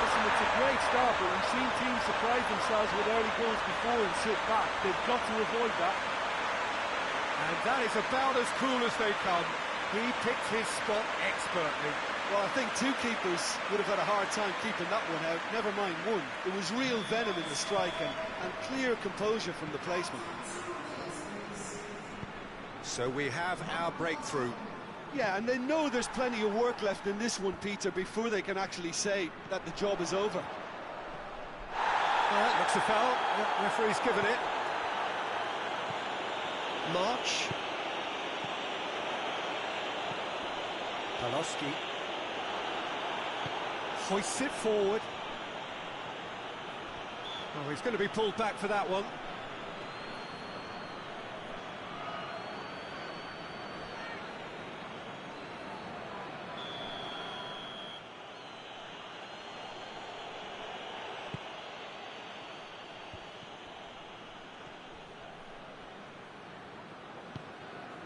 S2: Listen, it's a great start, but we've seen teams surprise themselves with early goals before and sit back. They've got to avoid that.
S1: And that is about as cool as they come. He picked his spot expertly.
S2: Well, I think two keepers would have had a hard time keeping that one out, never mind one. There was real venom in the strike and clear composure from the placement.
S1: So we have our breakthrough.
S2: Yeah, and they know there's plenty of work left in this one, Peter, before they can actually say that the job is over.
S1: Well, looks a foul. The referee's given it. March. Palowski. Hoists it forward. Oh, he's going to be pulled back for that one.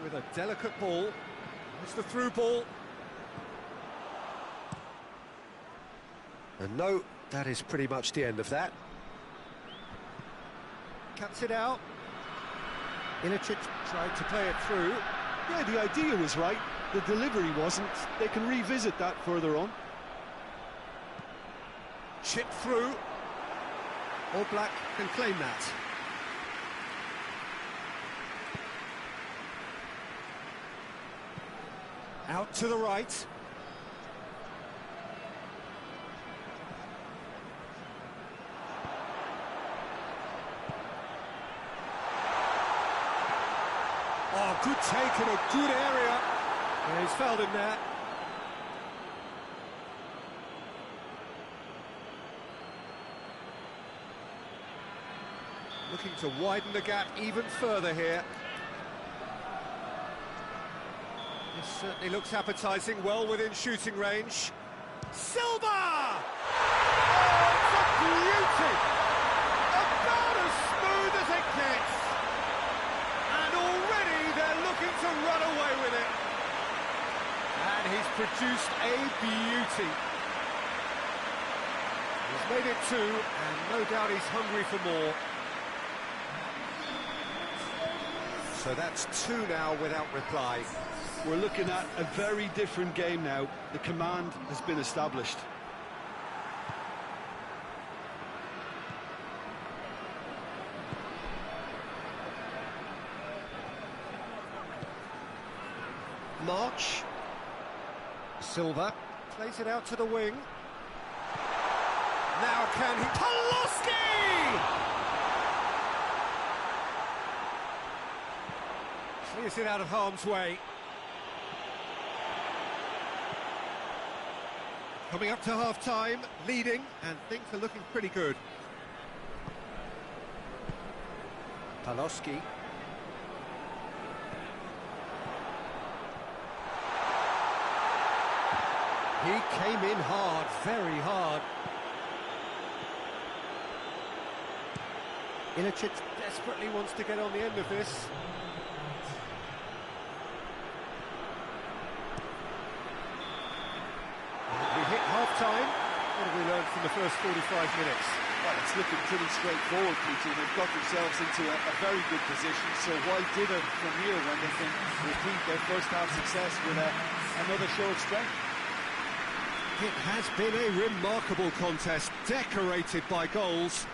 S1: With a delicate ball. It's the through ball. And no, that is pretty much the end of that. Cuts it out. Ilicic tried to play it through.
S2: Yeah, the idea was right. The delivery wasn't. They can revisit that further on.
S1: Chip through. All Black can claim that. Out to the right. Oh, good take in a good area. Yeah, he's fouled him there. Looking to widen the gap even further here. This certainly looks appetising, well within shooting range. Silva! Oh, it's a beauty! About as smooth as it gets. And already they're looking to run away with it. And he's produced a beauty. He's made it 2, and no doubt he's hungry for more. So that's 2 now without reply.
S2: We're looking at a very different game now. The command has been established.
S1: March. Silva plays it out to the wing. Now can he... Palowski! Clears it out of harm's way. Coming up to half-time, leading, and things are looking pretty good. Palowski. He came in hard, very hard. Ilicic desperately wants to get on the end of this. We hit half-time. What have we learned from the first 45 minutes?
S2: Well, it's looking pretty straightforward, Peter. They've got themselves into a very good position, so why dither from here when they can repeat their first-half success with another show of strength?
S1: It has been a remarkable contest, decorated by goals,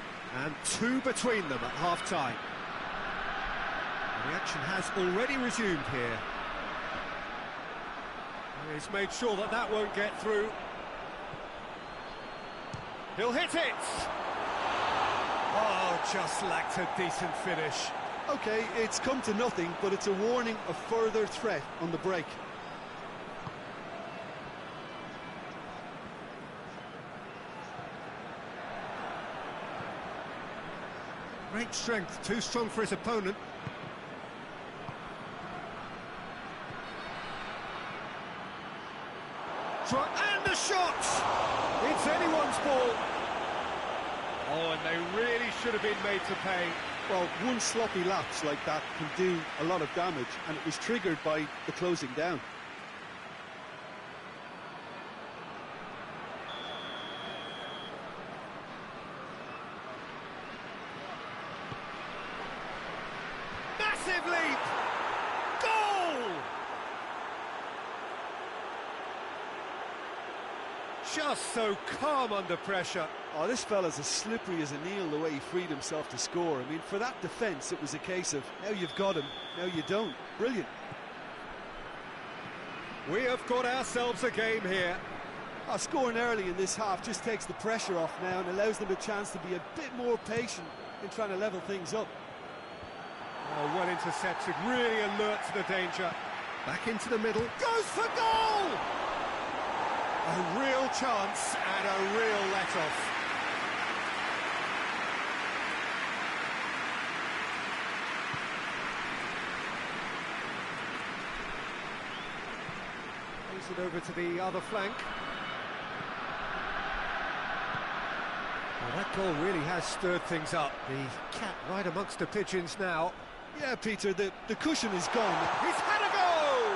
S1: and 2 between them at half-time. The action has already resumed here. He's made sure that that won't get through. He'll hit it! Oh, just lacked a decent finish.
S2: OK, it's come to nothing, but it's a warning of further threat on the break.
S1: Great strength, too strong for his opponent. And the shot! It's anyone's ball. Oh, and they really should have been made to pay.
S2: Well, one sloppy lapse like that can do a lot of damage, and it was triggered by the closing down.
S1: Massive leap! Goal! Just so calm under pressure.
S2: Oh, this fella's as slippery as an eel the way he freed himself to score. I mean, for that defence, it was a case of, now you've got him, now you don't. Brilliant.
S1: We have got ourselves a game here.
S2: Scoring early in this half just takes the pressure off now and allows them a chance to be a bit more patient in trying to level things up.
S1: Oh, well intercepted, really alert to the danger. Back into the middle, goes for goal! A real chance and a real let-off. Plays it over to the other flank. Well, that goal really has stirred things up. The cat right amongst the pigeons now.
S2: Yeah, Peter, the cushion is gone.
S1: He's had a go!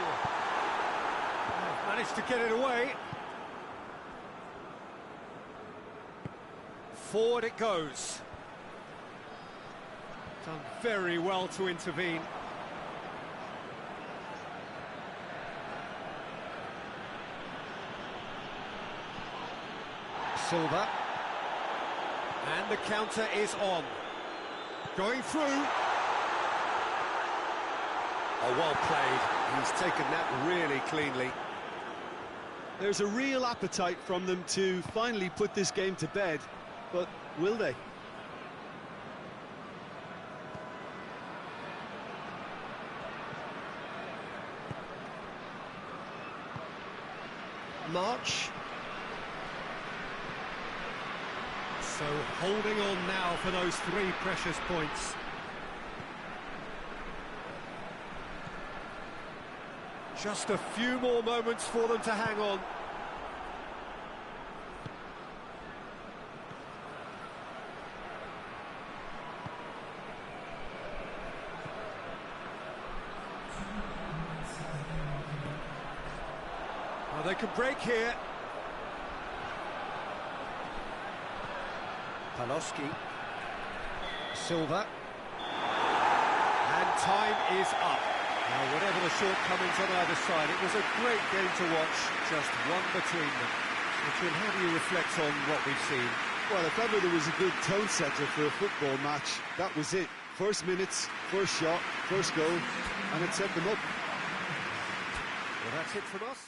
S1: Managed to get it away. Forward it goes. Done very well to intervene. Silva. And the counter is on. Going through. Oh, well played. He's taken that really cleanly.
S2: There's a real appetite from them to finally put this game to bed, but will they?
S1: March. So holding on now for those 3 precious points. Just a few more moments for them to hang on. Well, they can break here. Palowski. Silva. And time is up. Now, whatever the shortcomings on either side, it was a great game to watch, just one between them. Richard, how do you reflect on what we've seen?
S2: Well, if ever there was a good tone setter for a football match, that was it. First minutes, first shot, first goal, and it set them up.
S1: Well, that's it from us.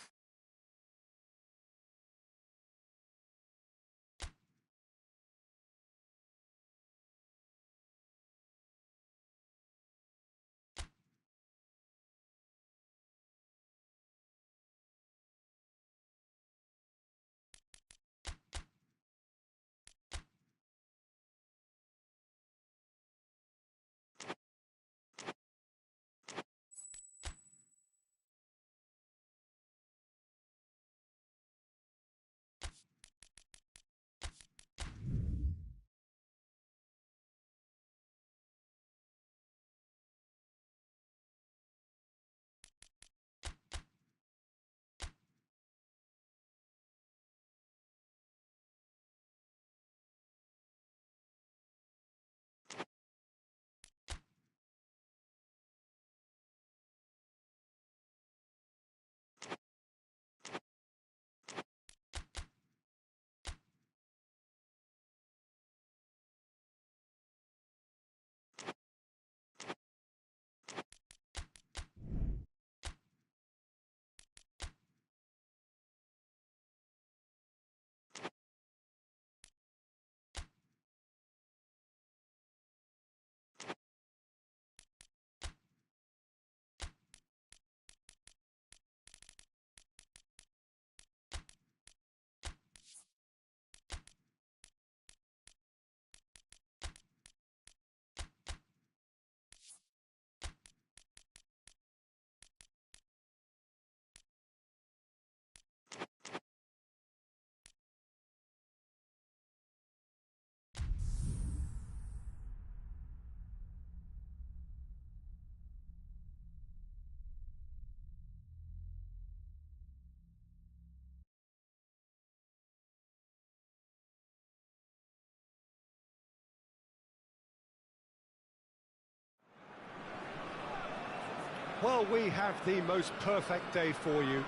S1: Well, we have the most perfect day for you.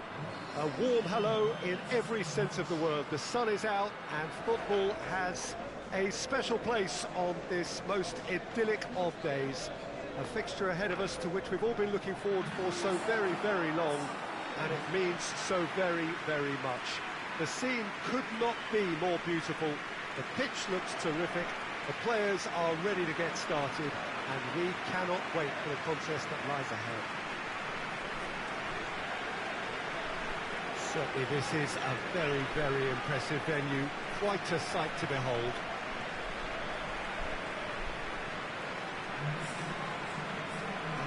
S1: A warm hello in every sense of the word. The sun is out and football has a special place on this most idyllic of days. A fixture ahead of us to which we've all been looking forward for so very, very long, and it means so very, very much. The scene could not be more beautiful. The pitch looks terrific. The players are ready to get started, and we cannot wait for the contest that lies ahead. Certainly this is a very, very impressive venue. Quite a sight to behold.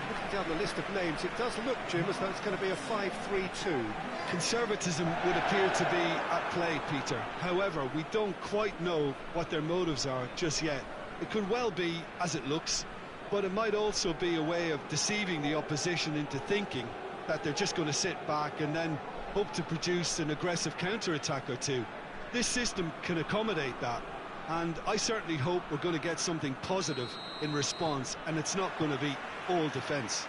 S1: Looking down the list of names, it does look, Jim, as though it's going to be a 5-3-2.
S2: Conservatism would appear to be at play, Peter. However, we don't quite know what their motives are just yet. It could well be as it looks, but it might also be a way of deceiving the opposition into thinking that they're just going to sit back and then hope to produce an aggressive counter-attack or two. This system can accommodate that, and I certainly hope we're going to get something positive in response, and it's not going to be all defence.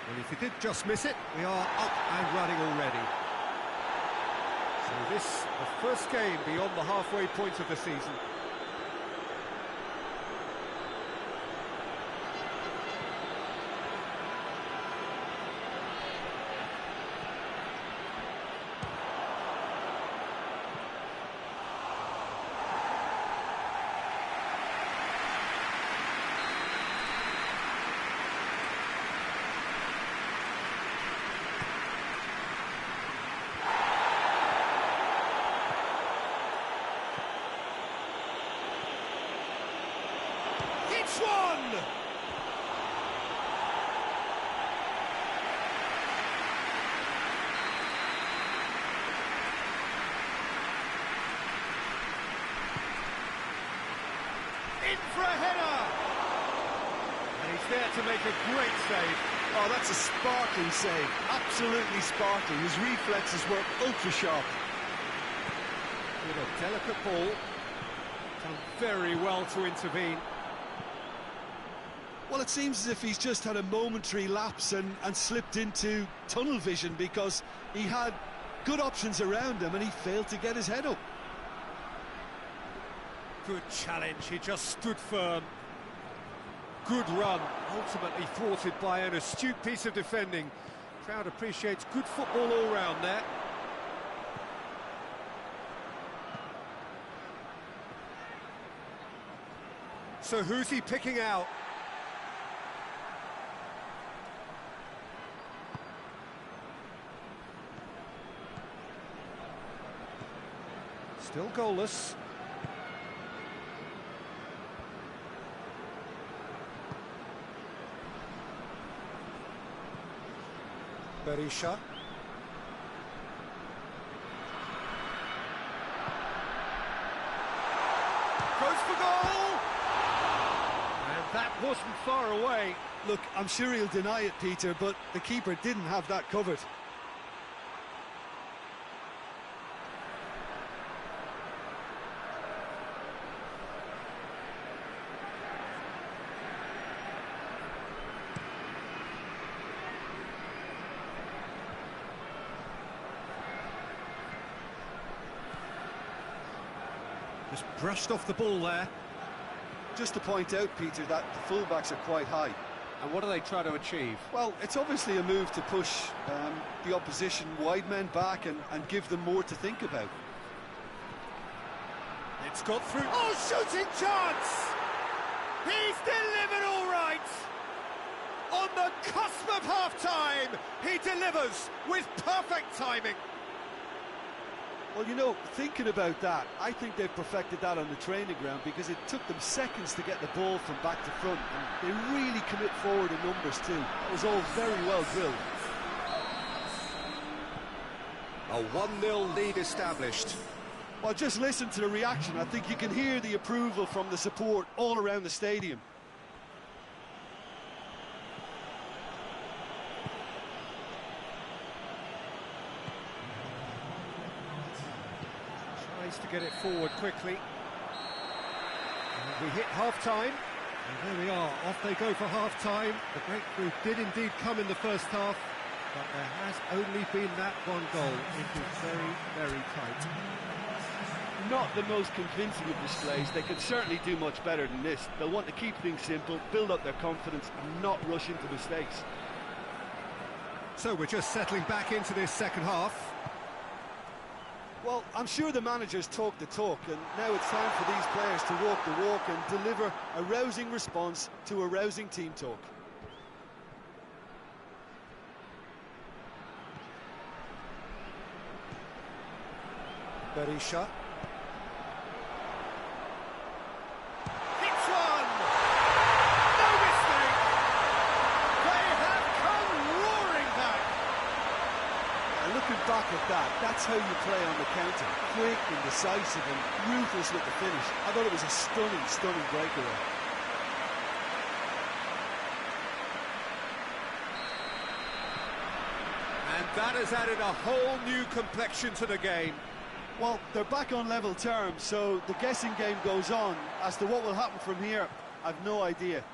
S1: Well, if you did just miss it, we are up and running already. So this, the first game beyond the halfway point of the season. One! In for a header! And he's there to make a great save.
S2: Oh, that's a sparkling save. Absolutely sparkling. His reflexes were ultra sharp.
S1: With a delicate ball. Done very well to intervene.
S2: Well, it seems as if he's just had a momentary lapse and slipped into tunnel vision, because he had good options around him and he failed to get his head up.
S1: Good challenge, he just stood firm. Good run, ultimately thwarted by an astute piece of defending. Crowd appreciates good football all round there. So who's he picking out? Still goalless. Berisha. Goes for goal! And that wasn't far away.
S2: Look, I'm sure he'll deny it, Peter, but the keeper didn't have that covered.
S1: Just brushed off the ball there.
S2: Just to point out, Peter, that the fullbacks are quite high.
S1: And what do they try to achieve?
S2: Well, it's obviously a move to push the opposition wide men back and give them more to think about.
S1: It's got through. Oh, shooting chance! He's delivered all right! On the cusp of half-time, he delivers with perfect timing.
S2: Well, you know, thinking about that, I think they've perfected that on the training ground, because it took them seconds to get the ball from back to front, and they really commit forward in numbers too. It was all very well drilled.
S1: A 1-0 lead established.
S2: Well, just listen to the reaction. I think you can hear the approval from the support all around the stadium.
S1: Tries to get it forward quickly. And we hit half-time. And there we are, off they go for half-time. The breakthrough did indeed come in the first half, but there has only been that one goal. It was very, very tight.
S2: Not the most convincing of displays. They could certainly do much better than this. They'll want to keep things simple, build up their confidence and not rush into mistakes.
S1: So we're just settling back into this second half.
S2: Well, I'm sure the managers talk the talk, and now it's time for these players to walk the walk and deliver a rousing response to a rousing team talk.
S1: Berisha.
S2: Back at that, that's how you play on the counter. Quick and decisive and ruthless with the finish. I thought it was a stunning, stunning breakaway.
S1: And that has added a whole new complexion to the game.
S2: Well, they're back on level terms, so the guessing game goes on. As to what will happen from here, I've no idea.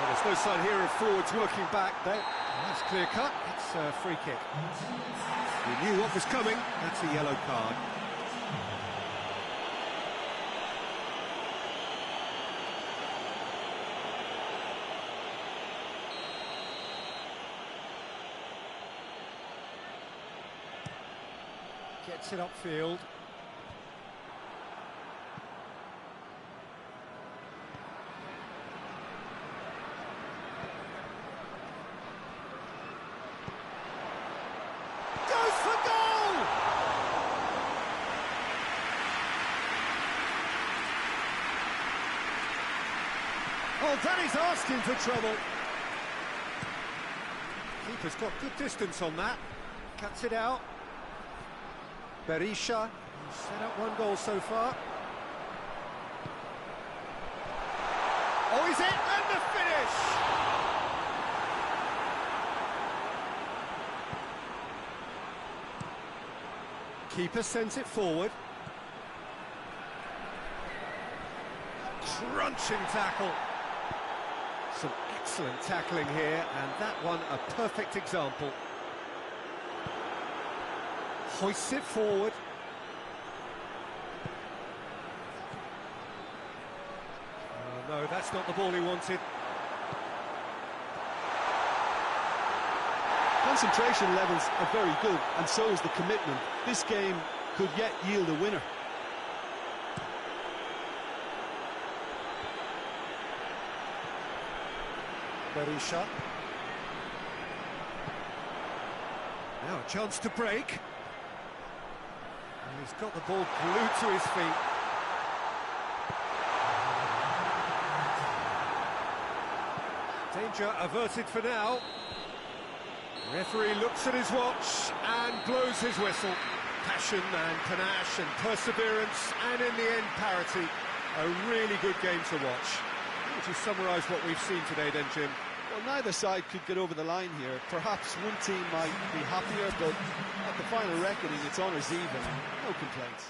S1: There's no sign here of forwards working back. That's clear cut. It's a free kick. You knew what was coming. That's a yellow card. Gets it upfield. Well, Danny's asking for trouble. Keeper's got good distance on that. Cuts it out. Berisha, he's set up one goal so far. Oh, is it? And the finish! Keeper sends it forward. Crunching tackle. Some excellent tackling here, and that one a perfect example. Hoists it forward. Oh, no, that's not the ball he wanted.
S2: Concentration levels are very good, and so is the commitment. This game could yet yield a winner.
S1: Berisha. Now a chance to break. And he's got the ball glued to his feet. Danger averted for now. Referee looks at his watch and blows his whistle. Passion and panache and perseverance, and in the end parity. A really good game to watch. How would you summarise what we've seen today then, Jim?
S2: Well, neither side could get over the line here. Perhaps one team might be happier, but at the final reckoning, it's honours even. No complaints.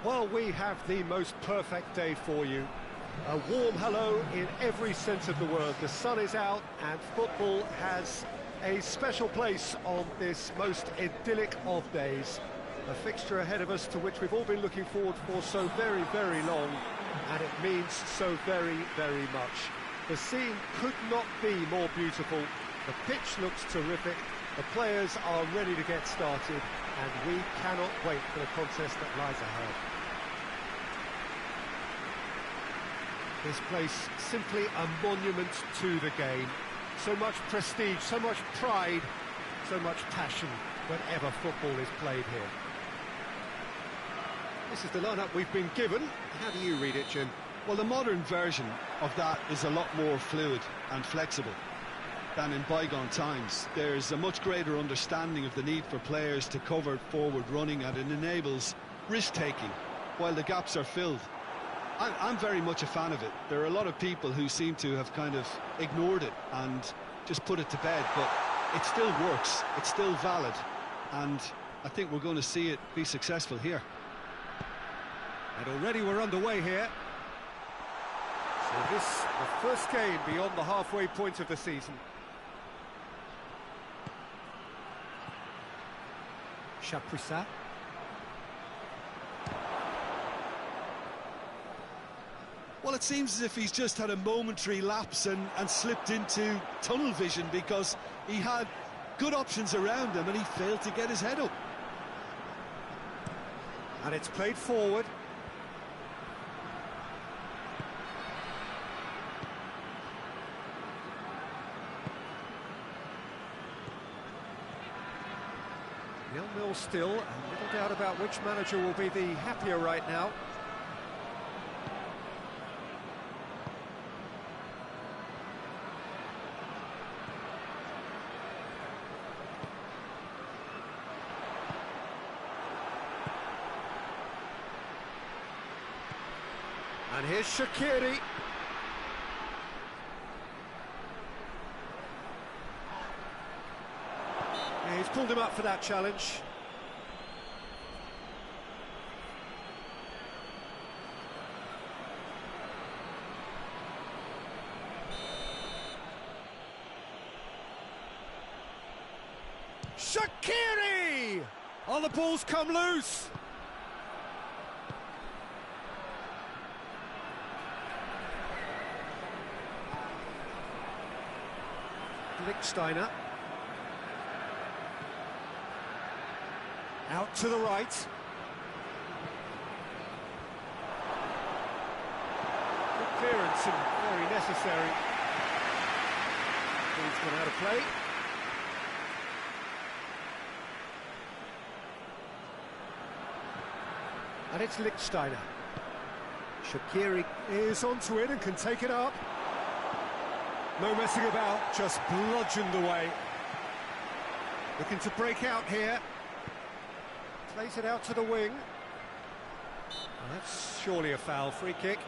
S1: Well, we have the most perfect day for you. A warm hello in every sense of the word. The sun is out and football has a special place on this most idyllic of days. A fixture ahead of us to which we've all been looking forward for so very, very long, and it means so very, very much. The scene could not be more beautiful. The pitch looks terrific. The players are ready to get started, and we cannot wait for the contest that lies ahead. This place simply a monument to the game. So much prestige, so much pride, so much passion whenever football is played here. This is the lineup we've been given. How do you read it, Jim?
S2: Well, the modern version of that is a lot more fluid and flexible than in bygone times. There's a much greater understanding of the need for players to cover forward running, and it enables risk-taking while the gaps are filled. I'm very much a fan of it. There are a lot of people who seem to have kind of ignored it and just put it to bed, but it still works, it's still valid, and I think we're going to see it be successful here.
S1: And already we're underway here. So this, the first game beyond the halfway point of the season. CYPRUS.
S2: Well, it seems as if he's just had a momentary lapse and slipped into tunnel vision, because he had good options around him and he failed to get his head up.
S1: And it's played forward. Nil-nil still, and little doubt about which manager will be the happier right now. And here's Shaqiri. Yeah, he's pulled him up for that challenge. Shaqiri! Oh, the ball's come loose. Lichtsteiner. Out to the right. Good clearance and very necessary. Ball's gone out of play. And it's Lichtsteiner. Shaqiri is onto it and can take it up. No messing about, just bludgeoned away. Looking to break out here. Plays it out to the wing. Well, that's surely a foul, free kick.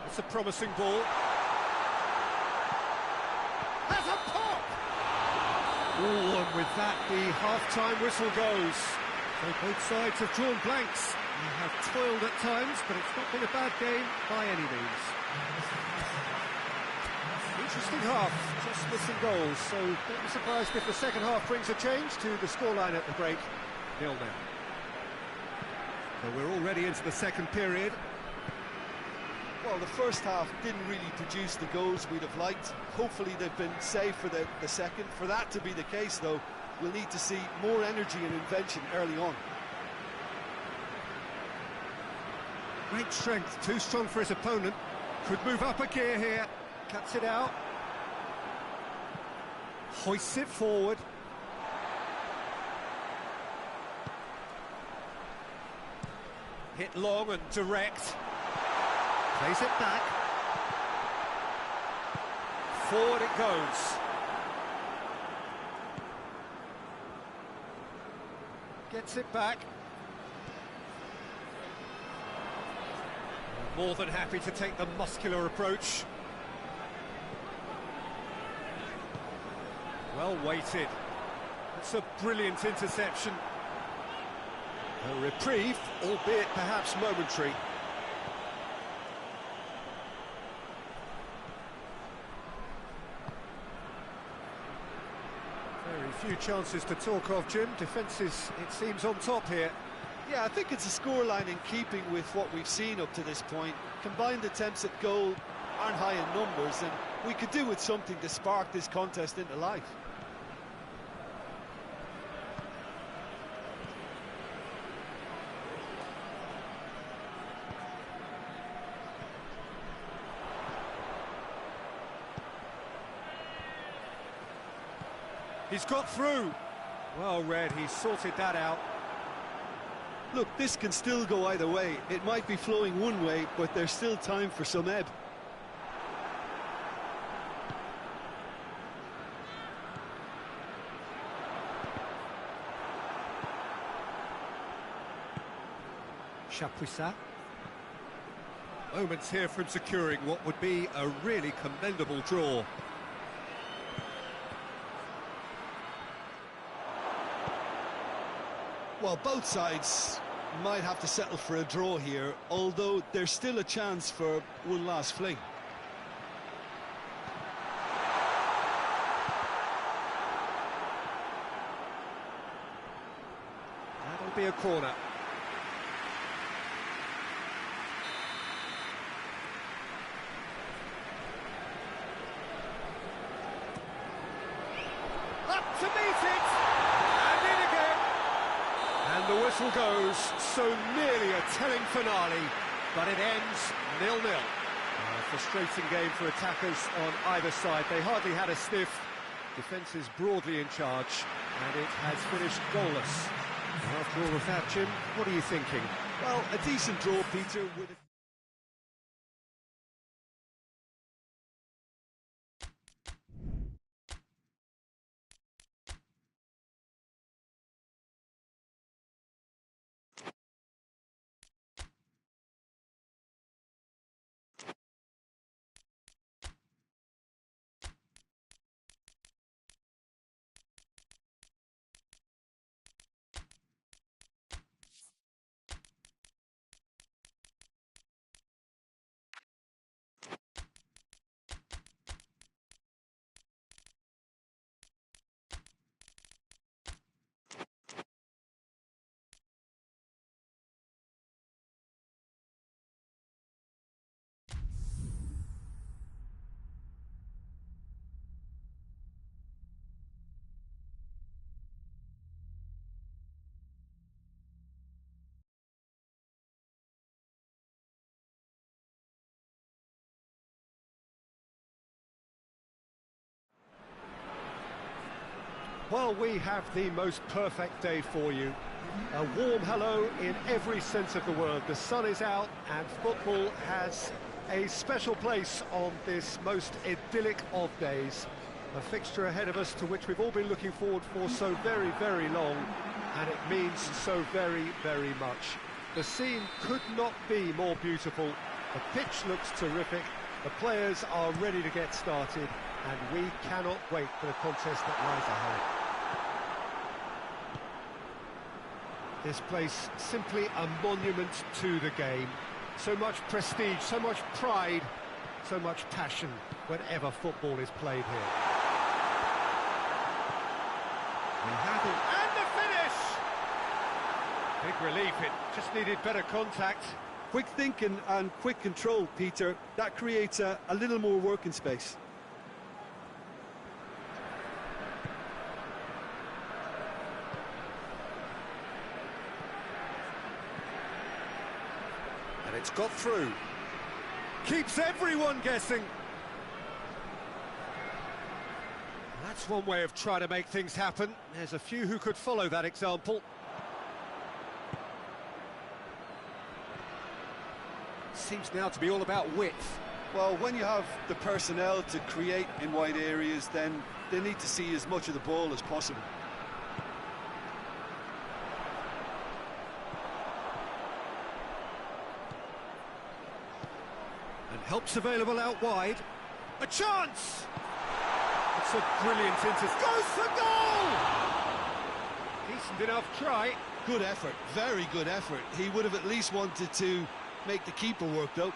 S1: It's a promising ball. Has a pop! Oh, and with that, the half-time whistle goes. So both sides have drawn blanks. They have toiled at times, but it's not been a bad game by any means. Interesting half, just missing goals. So don't be surprised if the second half brings a change to the scoreline at the break. 0-0. So we're already into the second period.
S2: Well, the first half didn't really produce the goals we'd have liked. Hopefully they've been saved for the second. For that to be the case, though, we'll need to see more energy and invention early on.
S1: Great strength, too strong for his opponent. Could move up a gear here. Cuts it out. Hoists it forward. Hit long and direct. Plays it back. Forward it goes. Gets it back. More than happy to take the muscular approach. Well weighted. It's a brilliant interception. A reprieve, albeit perhaps momentary. Very few chances to talk of, Jim. Defences, it seems, on top here.
S2: Yeah, I think it's a scoreline in keeping with what we've seen up to this point. Combined attempts at goal aren't high in numbers, and we could do with something to spark this contest into life.
S1: He's got through. Well read, he's sorted that out.
S2: Look, this can still go either way. It might be flowing one way, but there's still time for some ebb.
S1: CYPRUS. Moments here from securing what would be a really commendable draw.
S2: Well, both sides might have to settle for a draw here, although there's still a chance for one last fling.
S1: That'll be a corner. Up to meet it! And in again! And the whistle goes, so nearly a telling finale, but it ends 0-0. A frustrating game for attackers on either side. They hardly had a sniff. Defence is broadly in charge, and it has finished goalless. After all of that, Jim, what are you thinking?
S2: Well, a decent draw, Peter, with a...
S1: Well, we have the most perfect day for you. A warm hello in every sense of the word. The sun is out and football has a special place on this most idyllic of days. A fixture ahead of us to which we've all been looking forward for so very, very long, and it means so very, very much. The scene could not be more beautiful. The pitch looks terrific. The players are ready to get started, and we cannot wait for the contest that lies ahead. This place, simply a monument to the game. So much prestige, so much pride, so much passion whenever football is played here. We have it, and the finish! Big relief, it just needed better contact.
S2: Quick thinking and quick control, Peter. That creates a little more working space.
S1: And it's got through. Keeps everyone guessing. That's one way of trying to make things happen. There's a few who could follow that example. Seems now to be all about width.
S2: Well, when you have the personnel to create in wide areas, then they need to see as much of the ball as possible.
S1: And help's available out wide. A chance! It's a brilliant intercept. Goes for goal! Decent enough try.
S2: Good effort, very good effort. He would have at least wanted to make the keeper work, though.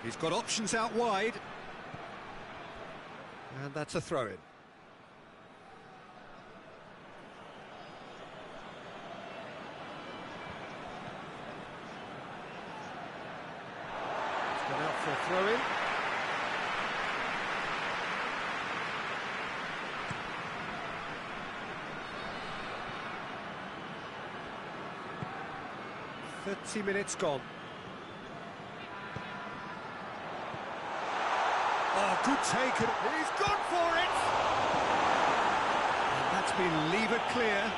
S1: He's got options out wide. And that's a throw-in. It's gone out for a throw-in. "30 minutes gone. Oh, good take, and he's gone for it! And that's been levered clear.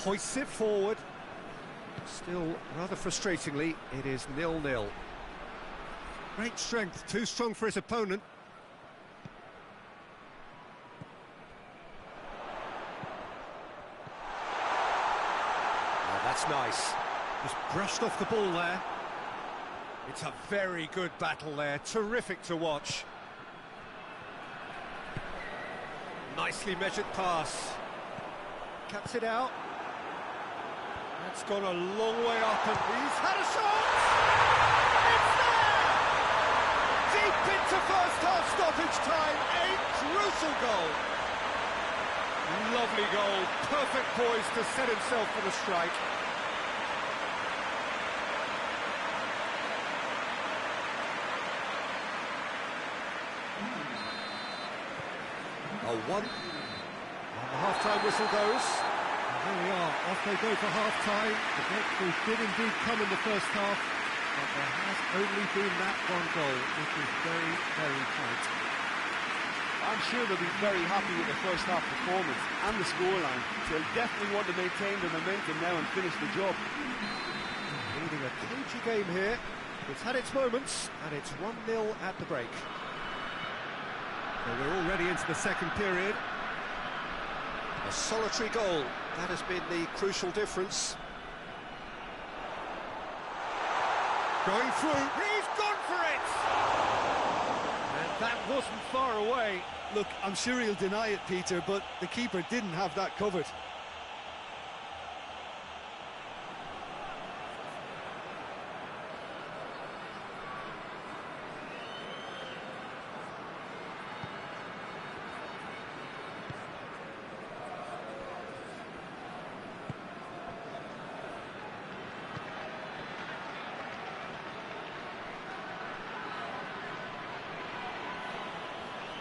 S1: Hoists it forward. Still, rather frustratingly, it is 0-0. Great strength, too strong for his opponent. Oh, that's nice. Just brushed off the ball there. It's a very good battle there, terrific to watch. Nicely measured pass. Cuts it out. It's gone a long way up, and he's had a shot! It's there! Deep into first-half stoppage time, a crucial goal. Lovely goal, perfect poise to set himself for the strike. A 1. And the half-time whistle goes. Here we are, off they go for half-time. The breakthrough did indeed come in the first half, but there has only been that one goal, which is very, very tight.
S2: I'm sure they'll be very happy with the first half performance and the scoreline. So they'll definitely want to maintain the momentum now and finish the job.
S1: Leading a cagey game here. It's had its moments, and it's 1-0 at the break. So we're already into the second period. A solitary goal, that has been the crucial difference. Going through, he's gone for it! And that wasn't far away.
S2: Look, I'm sure he'll deny it, Peter, but the keeper didn't have that covered.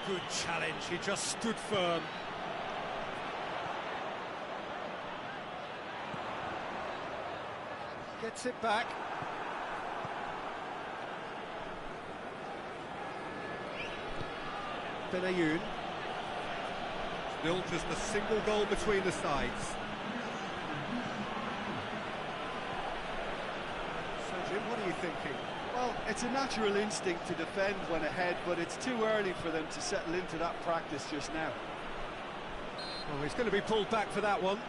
S1: Good challenge, he just stood firm. Gets it back. Benayoun. Still just a single goal between the sides. So Jim, what are you thinking?
S2: Well, it's a natural instinct to defend when ahead, but it's too early for them to settle into that practice just now.
S1: Well, he's going to be pulled back for that one.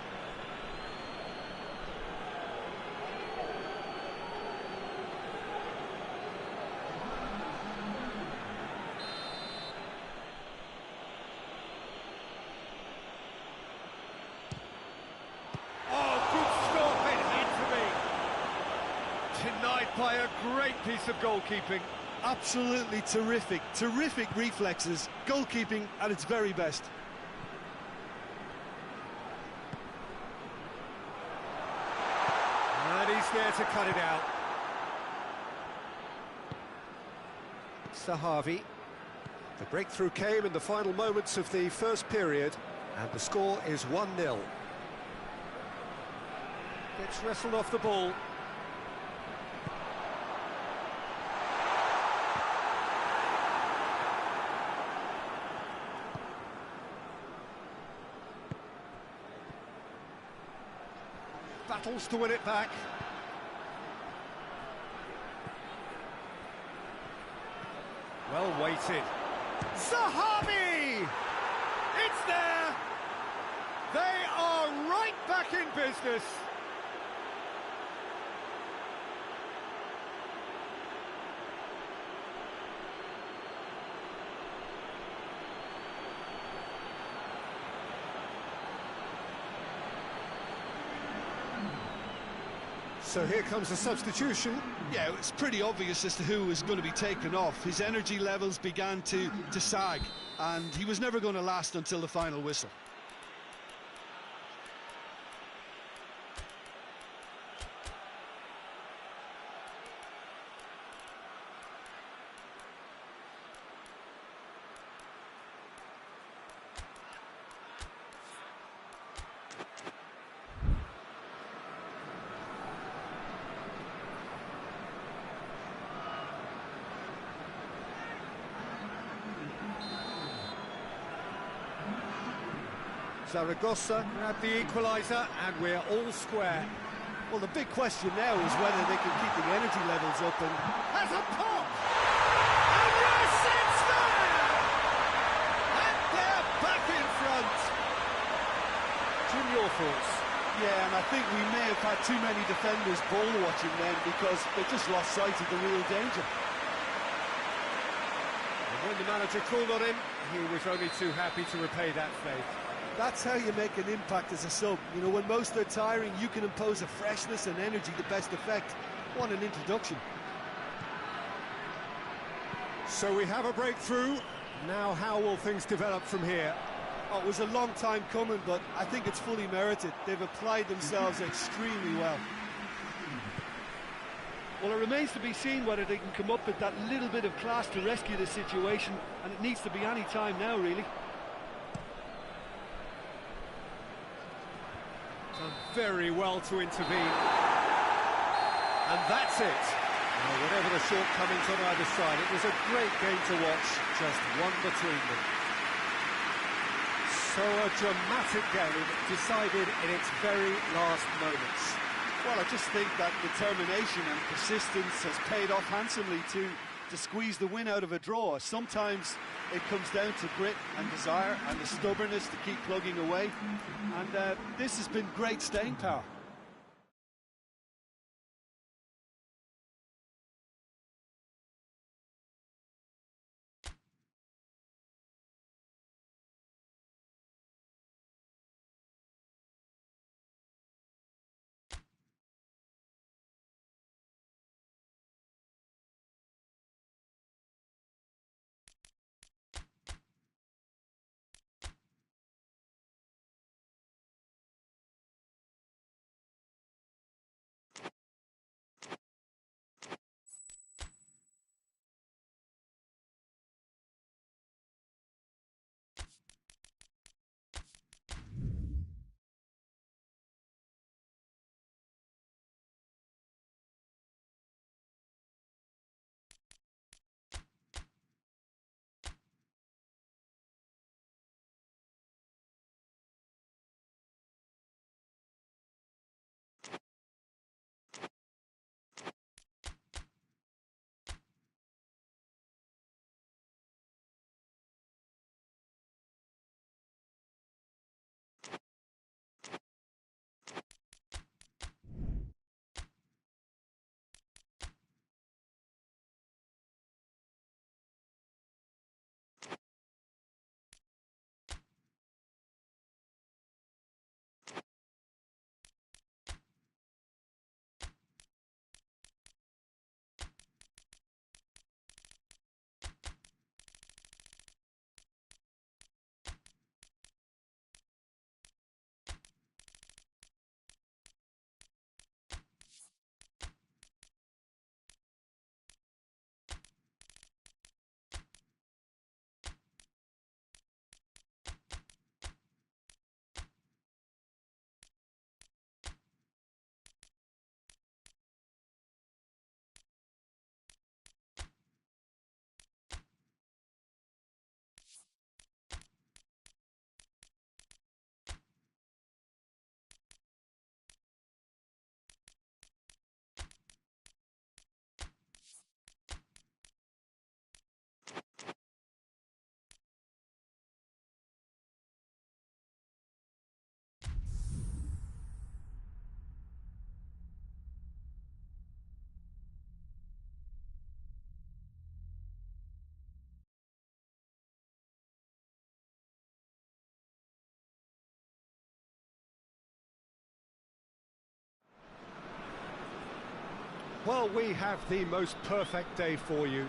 S1: Denied by a great piece of goalkeeping.
S2: Absolutely terrific, terrific reflexes. Goalkeeping at its very best.
S1: And he's there to cut it out. Sahavi. The breakthrough came in the final moments of the first period. And the score is 1-0. Gets wrestled off the ball. Battles to win it back. Well weighted. Zahavi! It's there! They are right back in business. So here comes a substitution.
S2: Yeah, it's pretty obvious as to who was going to be taken off. His energy levels began to sag, and he was never going to last until the final whistle.
S1: Zaragoza grabbed the equaliser, and we're all square.
S2: Well, the big question now is whether they can keep the energy levels up and...
S1: Has a pop! And yes, it's there! And they're back in front! Jim, your thoughts?
S2: Yeah, and I think we may have had too many defenders ball watching then because they just lost sight of the real danger.
S1: And when the manager called on him, he was only too happy to repay that faith.
S2: That's how you make an impact as a sub. You know, when most are tiring, you can impose a freshness and energy to best effect. What an introduction.
S1: So we have a breakthrough. Now how will things develop from here?
S2: Oh, it was a long time coming, but I think it's fully merited. They've applied themselves extremely well. Well, it remains to be seen whether they can come up with that little bit of class to rescue the situation, and it needs to be any time now, really.
S1: Done very well to intervene. And that's it. Well, whatever the shortcomings on either side, it was a great game to watch, just one between them. So a dramatic game decided in its very last moments.
S2: Well, I just think that determination and persistence has paid off handsomely to squeeze the win out of a draw. Sometimes it comes down to grit and desire and the stubbornness to keep plugging away. And this has been great staying power.
S1: Well, we have the most perfect day for you.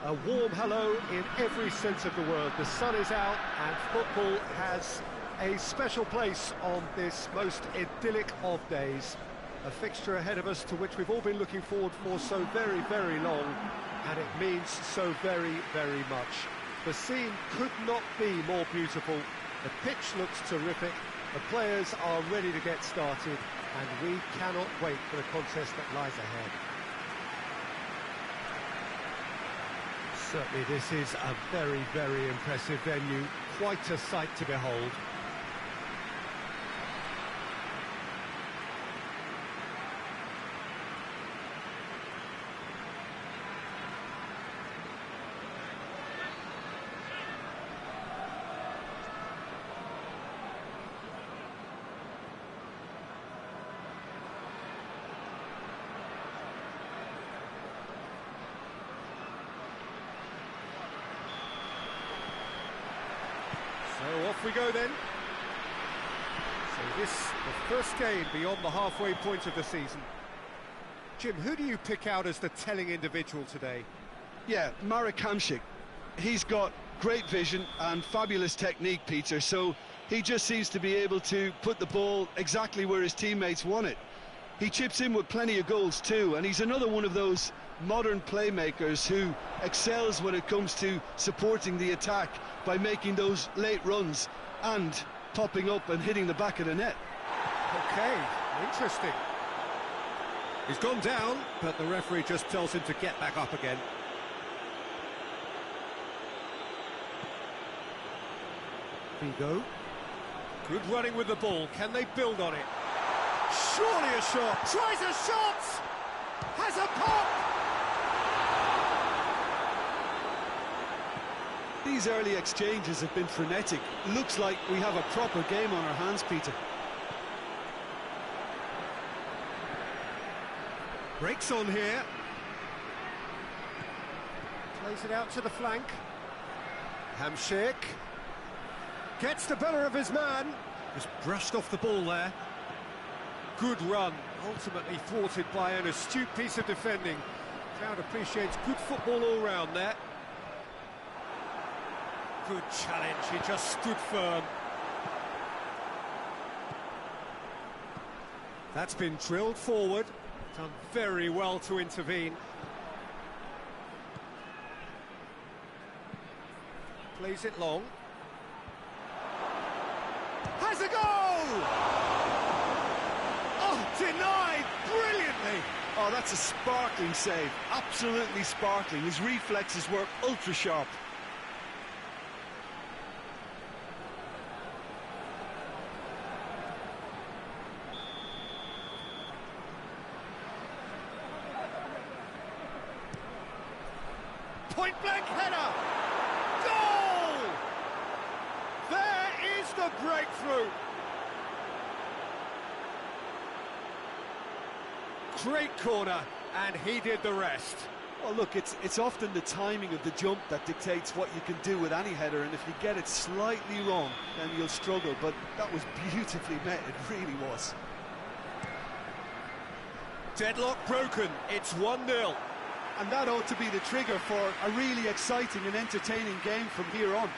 S1: A warm hello in every sense of the word. The sun is out and football has a special place on this most idyllic of days. A fixture ahead of us to which we've all been looking forward for so very, very long, and it means so very, very much. The scene could not be more beautiful. The pitch looks terrific. The players are ready to get started, and we cannot wait for the contest that lies ahead. Certainly this is a very, very impressive venue. Quite a sight to behold. So off we go then. So this, the first game beyond the halfway point of the season. Jim, who do you pick out as the telling individual today?
S2: Yeah, Marek Hamšík. He's got great vision and fabulous technique, Peter, so he just seems to be able to put the ball exactly where his teammates want it. He chips in with plenty of goals too, and he's another one of those modern playmakers who excels when it comes to supporting the attack by making those late runs and popping up and hitting the back of the net.
S1: Okay, interesting. He's gone down, but the referee just tells him to get back up again. Vigo. Good running with the ball. Can they build on it? Surely a shot. Tries a shot! Has a pop!
S2: These early exchanges have been frenetic. Looks like we have a proper game on our hands, Peter.
S1: Breaks on here. Plays it out to the flank. Hamšík. Gets the better of his man. Just brushed off the ball there. Good run. Ultimately thwarted by an astute piece of defending. Crowd appreciates good football all round there. Good challenge. He just stood firm. That's been drilled forward. Done very well to intervene. Plays it long. Has a goal! Oh, denied brilliantly!
S2: Oh, that's a sparkling save. Absolutely sparkling. His reflexes were ultra sharp.
S1: Point-blank header! Goal! There is the breakthrough! Great corner, and he did the rest.
S2: Well, look, it's often the timing of the jump that dictates what you can do with any header, and if you get it slightly wrong, then you'll struggle, but that was beautifully met, it really was.
S1: Deadlock broken, it's 1-0.
S2: And that ought to be the trigger for a really exciting and entertaining game from here on.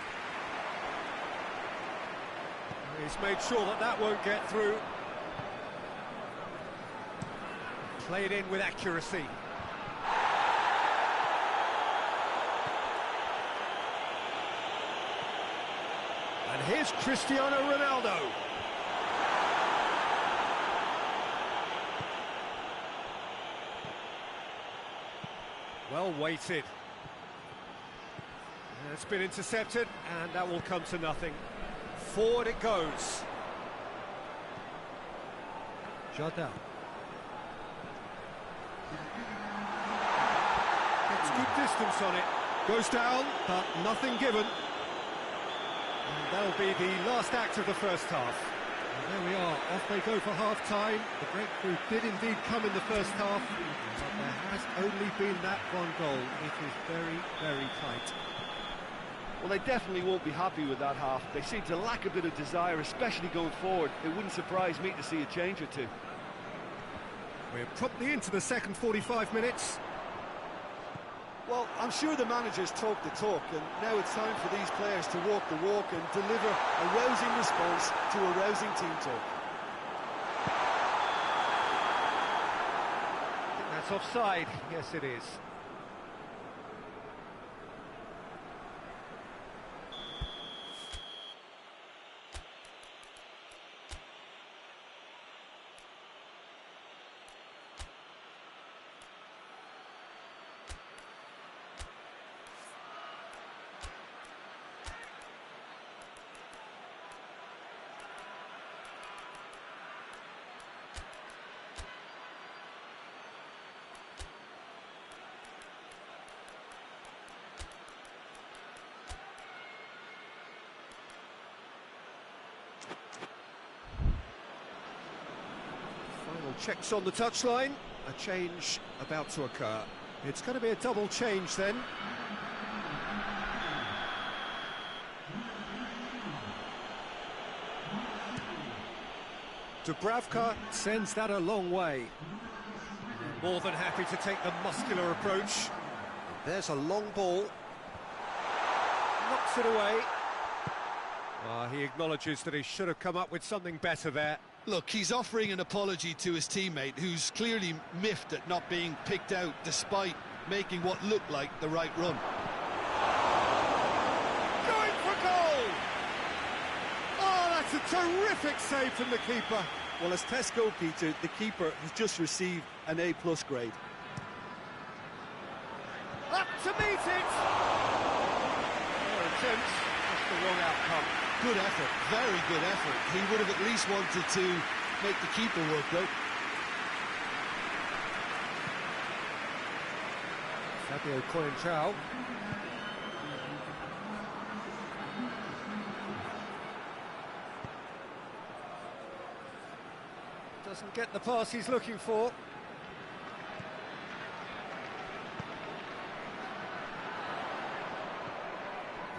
S1: He's made sure that that won't get through. Played in with accuracy. And here's Cristiano Ronaldo. Well weighted. It's been intercepted, and that will come to nothing. Forward it goes. Jardel. Gets good distance on it. Goes down, but nothing given. And that'll be the last act of the first half. And there we are, off they go for half-time. The breakthrough did indeed come in the first half, but there has only been that one goal. It is very, very tight.
S2: Well, they definitely won't be happy with that half. They seem to lack a bit of desire, especially going forward. It wouldn't surprise me to see a change or two.
S1: We're promptly into the second 45 minutes.
S2: Well, I'm sure the managers talk the talk, and now it's time for these players to walk the walk and deliver a rousing response to a rousing team talk.
S1: I think that's offside. Yes, it is. Checks on the touchline, a change about to occur. It's going to be a double change then. Dubravka sends that a long way. More than happy to take the muscular approach. There's a long ball. Knocks it away. He acknowledges that he should have come up with something better there.
S2: Look, he's offering an apology to his teammate, who's clearly miffed at not being picked out despite making what looked like the right run.
S1: Going for goal! Oh, that's a terrific save from the keeper.
S2: Well, as test goalkeeper, the keeper has just received an A+ grade.
S1: Up to meet it! Attempt, just the wrong outcome.
S2: Good effort, very good effort. He would have at least wanted to make the keeper work, though.
S1: Fabio Coentrao. Doesn't get the pass he's looking for.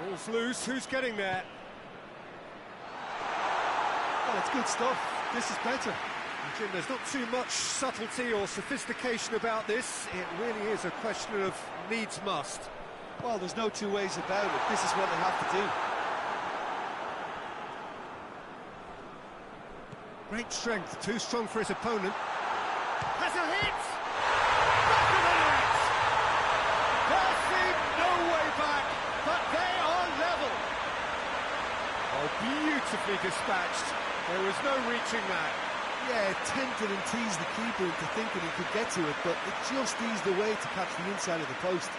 S1: Ball's loose, who's getting there?
S2: Well, it's good stuff. This is better.
S1: Jim, there's not too much subtlety or sophistication about this. It really is a question of needs must.
S2: Well, there's no two ways about it. This is what they have to do.
S1: Great strength, too strong for his opponent. Has a hit! Back of the net! There seemed no way back, but they are level. Oh, beautifully dispatched. There was no reaching that.
S2: Yeah, it tempted and teased the keeper into thinking he could get to it, but it just eased away to catch the inside of the post.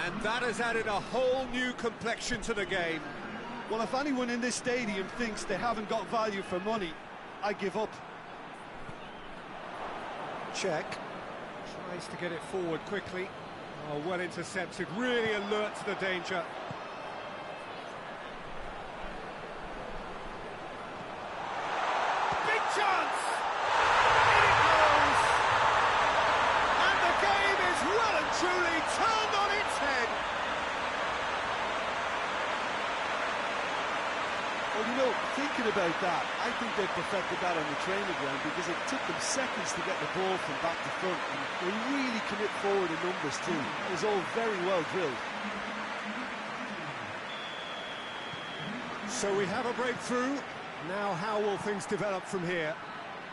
S1: And that has added a whole new complexion to the game.
S2: Well, if anyone in this stadium thinks they haven't got value for money, I give up.
S1: Check. Tries to get it forward quickly. Oh, well intercepted, really alert to the danger. Big chance! In it goes! And the game is well and truly turned on its head.
S2: Well, you know, thinking about that, I think they perfected that on the training ground because it took them seconds to get the ball from back to front, and they really commit forward in numbers too. It was all very well drilled.
S1: So we have a breakthrough. Now how will things develop from here?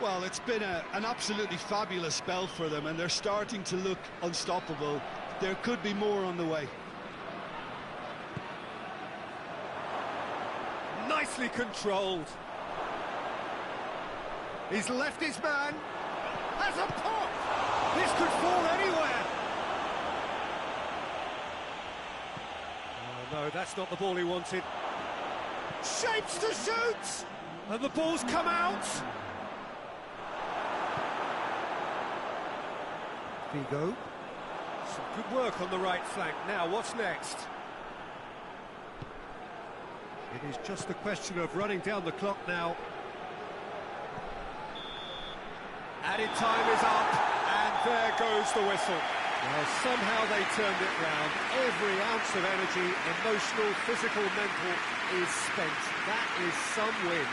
S2: Well, it's been an absolutely fabulous spell for them, and they're starting to look unstoppable. There could be more on the way.
S1: Nicely controlled. He's left his man. Has a pop. This could fall anywhere. Oh, no, that's not the ball he wanted. Shapes to shoot. And the ball's come out. Vigo. Some good work on the right flank. Now, what's next? It is just a question of running down the clock now. Added time is up, and there goes the whistle. Well, somehow they turned it round. Every ounce of energy, emotional, physical, mental, is spent. That is some win.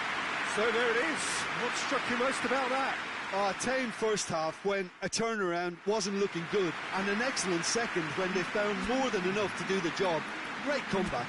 S1: So there it is. What struck you most about that?
S2: A tame first half when a turnaround wasn't looking good, and an excellent second when they found more than enough to do the job. Great comeback.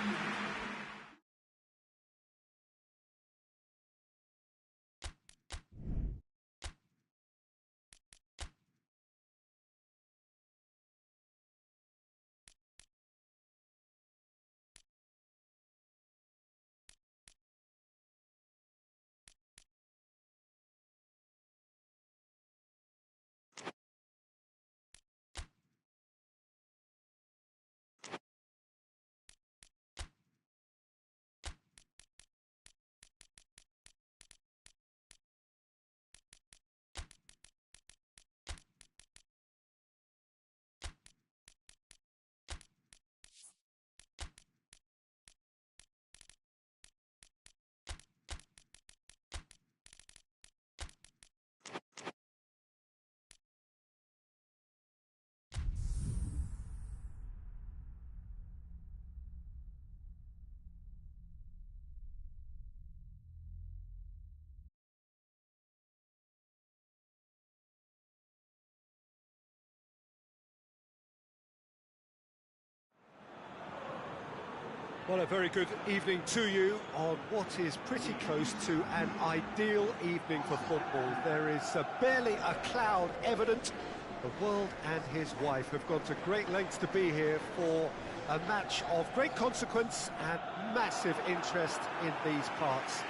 S1: Well, a very good evening to you on what is pretty close to an ideal evening for football. There is barely a cloud evident. The world and his wife have gone to great lengths to be here for a match of great consequence and massive interest in these parts.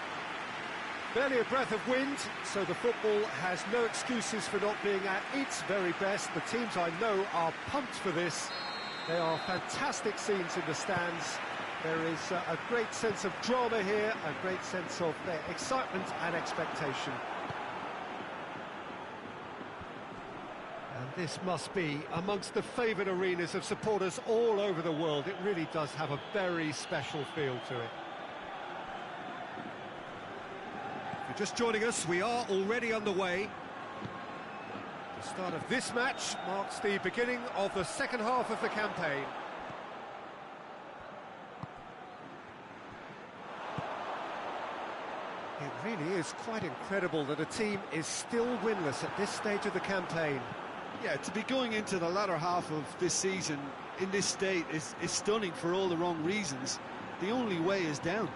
S1: Barely a breath of wind, so the football has no excuses for not being at its very best. The teams I know are pumped for this. There are fantastic scenes in the stands. There is a great sense of drama here, a great sense of excitement and expectation. And this must be amongst the favoured arenas of supporters all over the world. It really does have a very special feel to it. If you're just joining us, we are already underway. The start of this match marks the beginning of the second half of the campaign. It really is quite incredible that a team is still winless at this stage of the campaign.
S2: Yeah, to be going into the latter half of this season in this state is stunning for all the wrong reasons. The only way is down.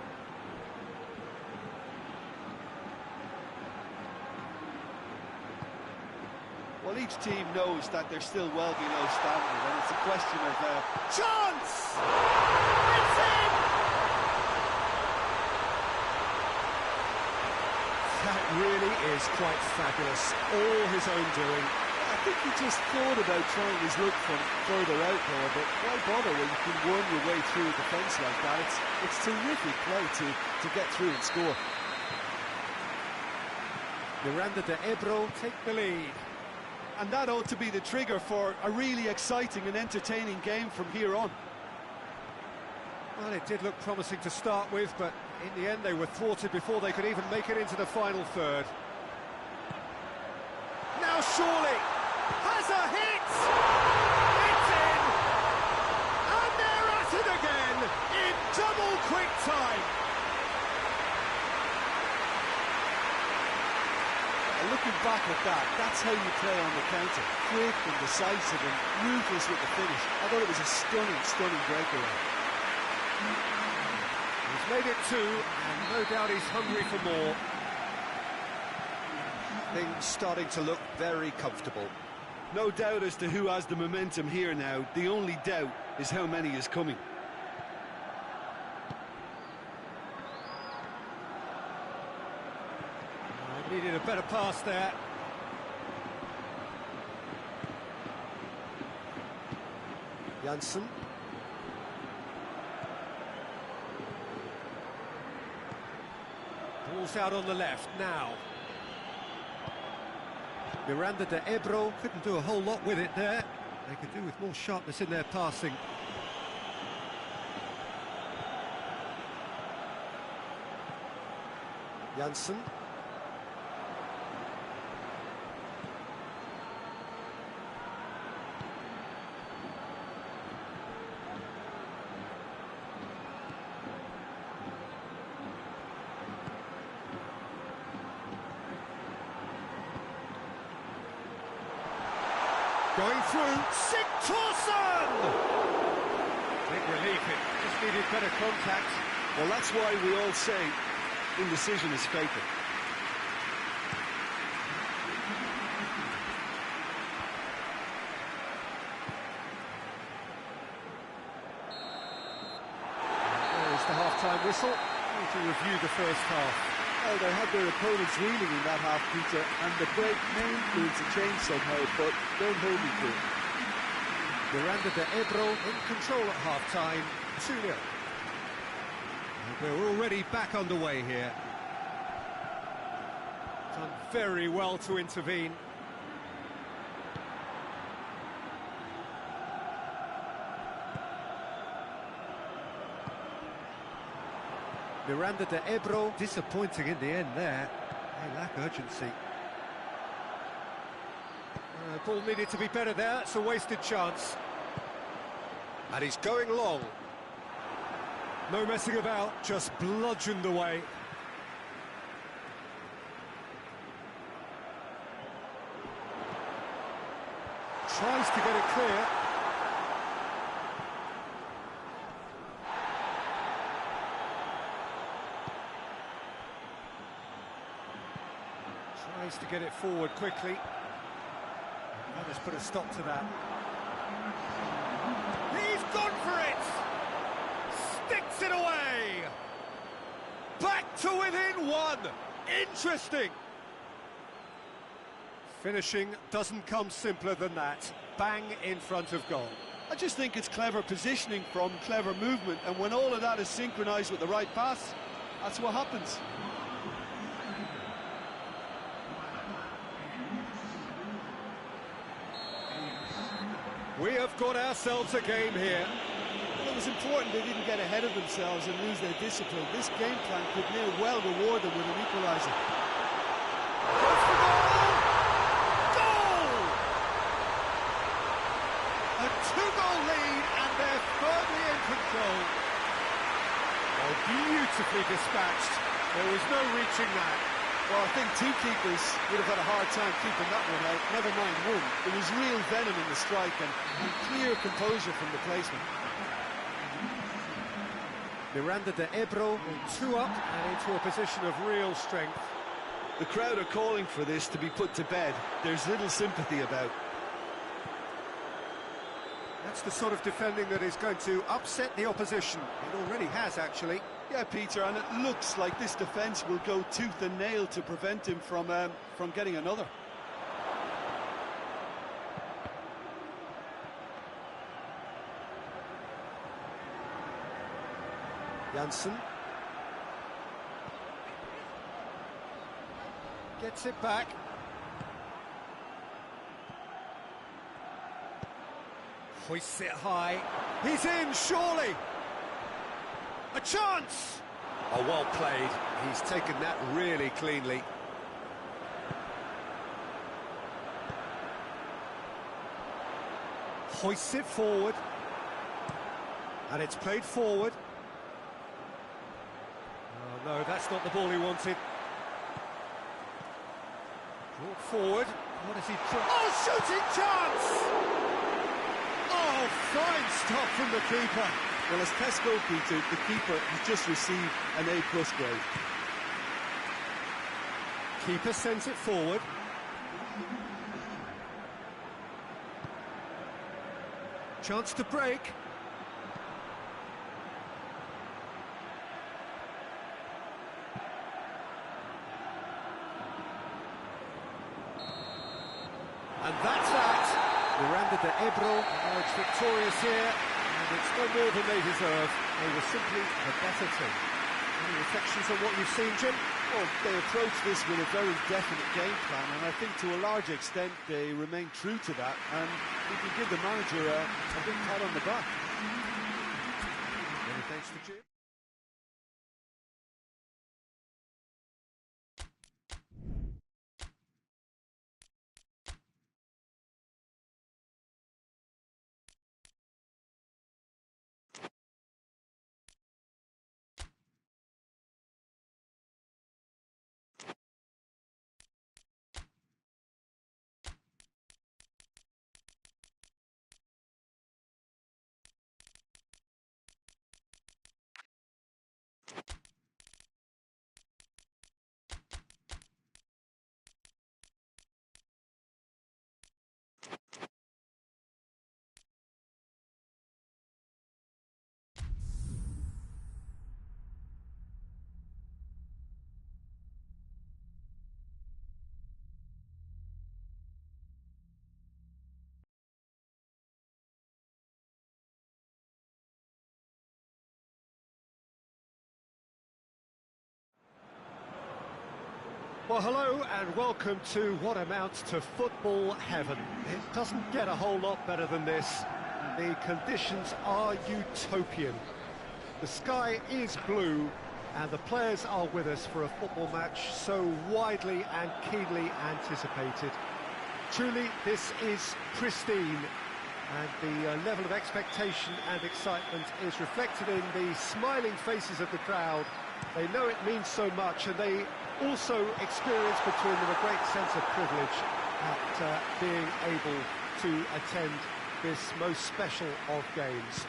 S2: Well, each team knows that they're still well below standard, and it's a question of chance! It's in!
S1: That really is quite fabulous. All his own doing.
S2: I think he just thought about trying his luck from further out there, but why bother when you can worm your way through a defence like that? It's terrific play to get through and score.
S1: Miranda de Ebro take the lead.
S2: And that ought to be the trigger for a really exciting and entertaining game from here on.
S1: Well, it did look promising to start with, but in the end they were thwarted before they could even make it into the final third. Now surely has a hit! It's in! And they're at it again in double quick time!
S2: Looking back at that, that's how you play on the counter. Quick and decisive and ruthless with the finish. I thought it was a stunning breakaway.
S1: He's made it two, and no doubt he's hungry for more. Things starting to look very comfortable.
S2: No doubt as to who has the momentum here now. The only doubt is how many is coming.
S1: Needed a better pass there. Janssen. Ball's out on the left now. Miranda de Ebro couldn't do a whole lot with it there. They could do with more sharpness in their passing. Janssen. Going through, Sigthorsson! Big relief, it just needed better contact.
S2: Well, that's why we all say indecision is fatal.
S1: There's the half-time whistle. To review the first half.
S2: Well, they had their opponents reeling in that half, Peter, and the break may influence a change somehow, but don't hold me to it.
S1: Miranda de Ebro in control at half-time, 2-0. We're already back underway here. Done very well to intervene. Miranda de Ebro, disappointing in the end there. They lack urgency. Ball needed to be better there, it's a wasted chance. And he's going long. No messing about, just bludgeoned away. Tries to get it clear. Tries to get it forward quickly. That has put a stop to that. He's gone for it! Sticks it away! Back to within one! Interesting! Finishing doesn't come simpler than that. Bang in front of goal.
S2: I just think it's clever positioning from clever movement, and when all of that is synchronised with the right pass, that's what happens.
S1: We have got ourselves a game here.
S2: Well, it was important they didn't get ahead of themselves and lose their discipline. This game plan could near well reward them with an equaliser.
S1: Goal! A two-goal lead, and they're firmly in control. Oh, beautifully dispatched. There was no reaching that.
S2: Well, I think two keepers would have had a hard time keeping that one out, never mind one. There was real venom in the strike and clear composure from the placement.
S1: Miranda de Ebro, 2 up and into a position of real strength.
S2: The crowd are calling for this to be put to bed. There's little sympathy about.
S1: That's the sort of defending that is going to upset the opposition. It already has, actually.
S2: Yeah, Peter, and it looks like this defence will go tooth and nail to prevent him from getting another.
S1: Janssen. Gets it back. Hoists it high. He's in, surely! A chance! Oh, well played. He's taken that really cleanly. Hoists it forward. And it's played forward. Oh, no, that's not the ball he wanted. Brought forward. What has he tried? Oh, shooting chance! Oh, fine stop from the keeper.
S2: Well, as tests go, Peter, the keeper has just received an A+ grade.
S1: Keeper sends it forward. Chance to break. And that's that. Miranda de Ebro emerged victorious here, and it's no more than they deserve. They were simply the better team. Any reflections on what you've seen, Jim?
S2: Well, they approach this with a very definite game plan, and I think to a large extent they remain true to that, and we can give the manager a big pat on the back.
S1: Many thanks to Jim. Well, hello and welcome to what amounts to football heaven. It doesn't get a whole lot better than this. The conditions are utopian. The sky is blue and the players are with us for a football match so widely and keenly anticipated. Truly, this is pristine, and the level of expectation and excitement is reflected in the smiling faces of the crowd. They know it means so much, and they also experience between them a great sense of privilege at being able to attend this most special of games.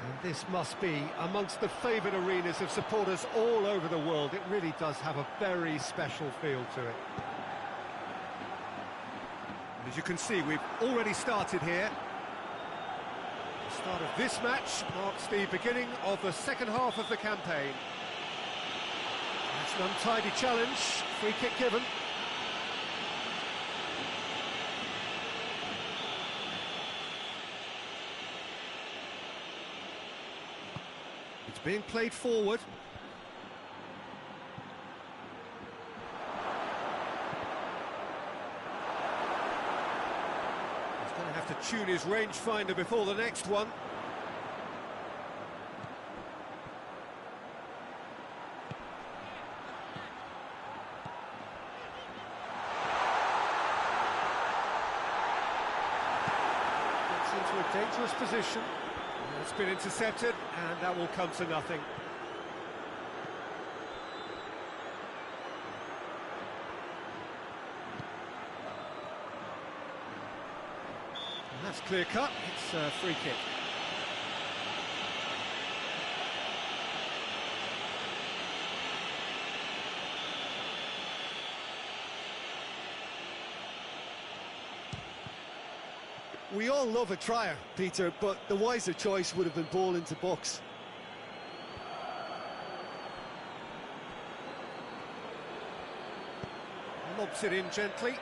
S1: And this must be amongst the favoured arenas of supporters all over the world. It really does have a very special feel to it. As you can see, we've already started here. The start of this match marks the beginning of the second half of the campaign. That's an untidy challenge, free kick given. It's being played forward. Going to have to tune his rangefinder before the next one. Gets into a dangerous position. It's been intercepted, and that will come to nothing. That's clear cut, it's a free kick.
S2: We all love a trier, Peter, but the wiser choice would have been ball into box.
S1: Lobs it in gently.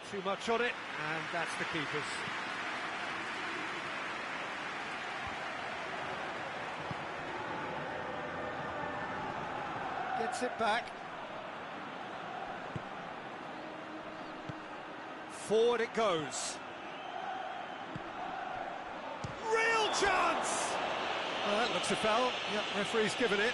S1: Too much on it, and that's the keeper's. Gets it back. Forward it goes. Real chance! Well, that looks a foul. Yep, referee's given it.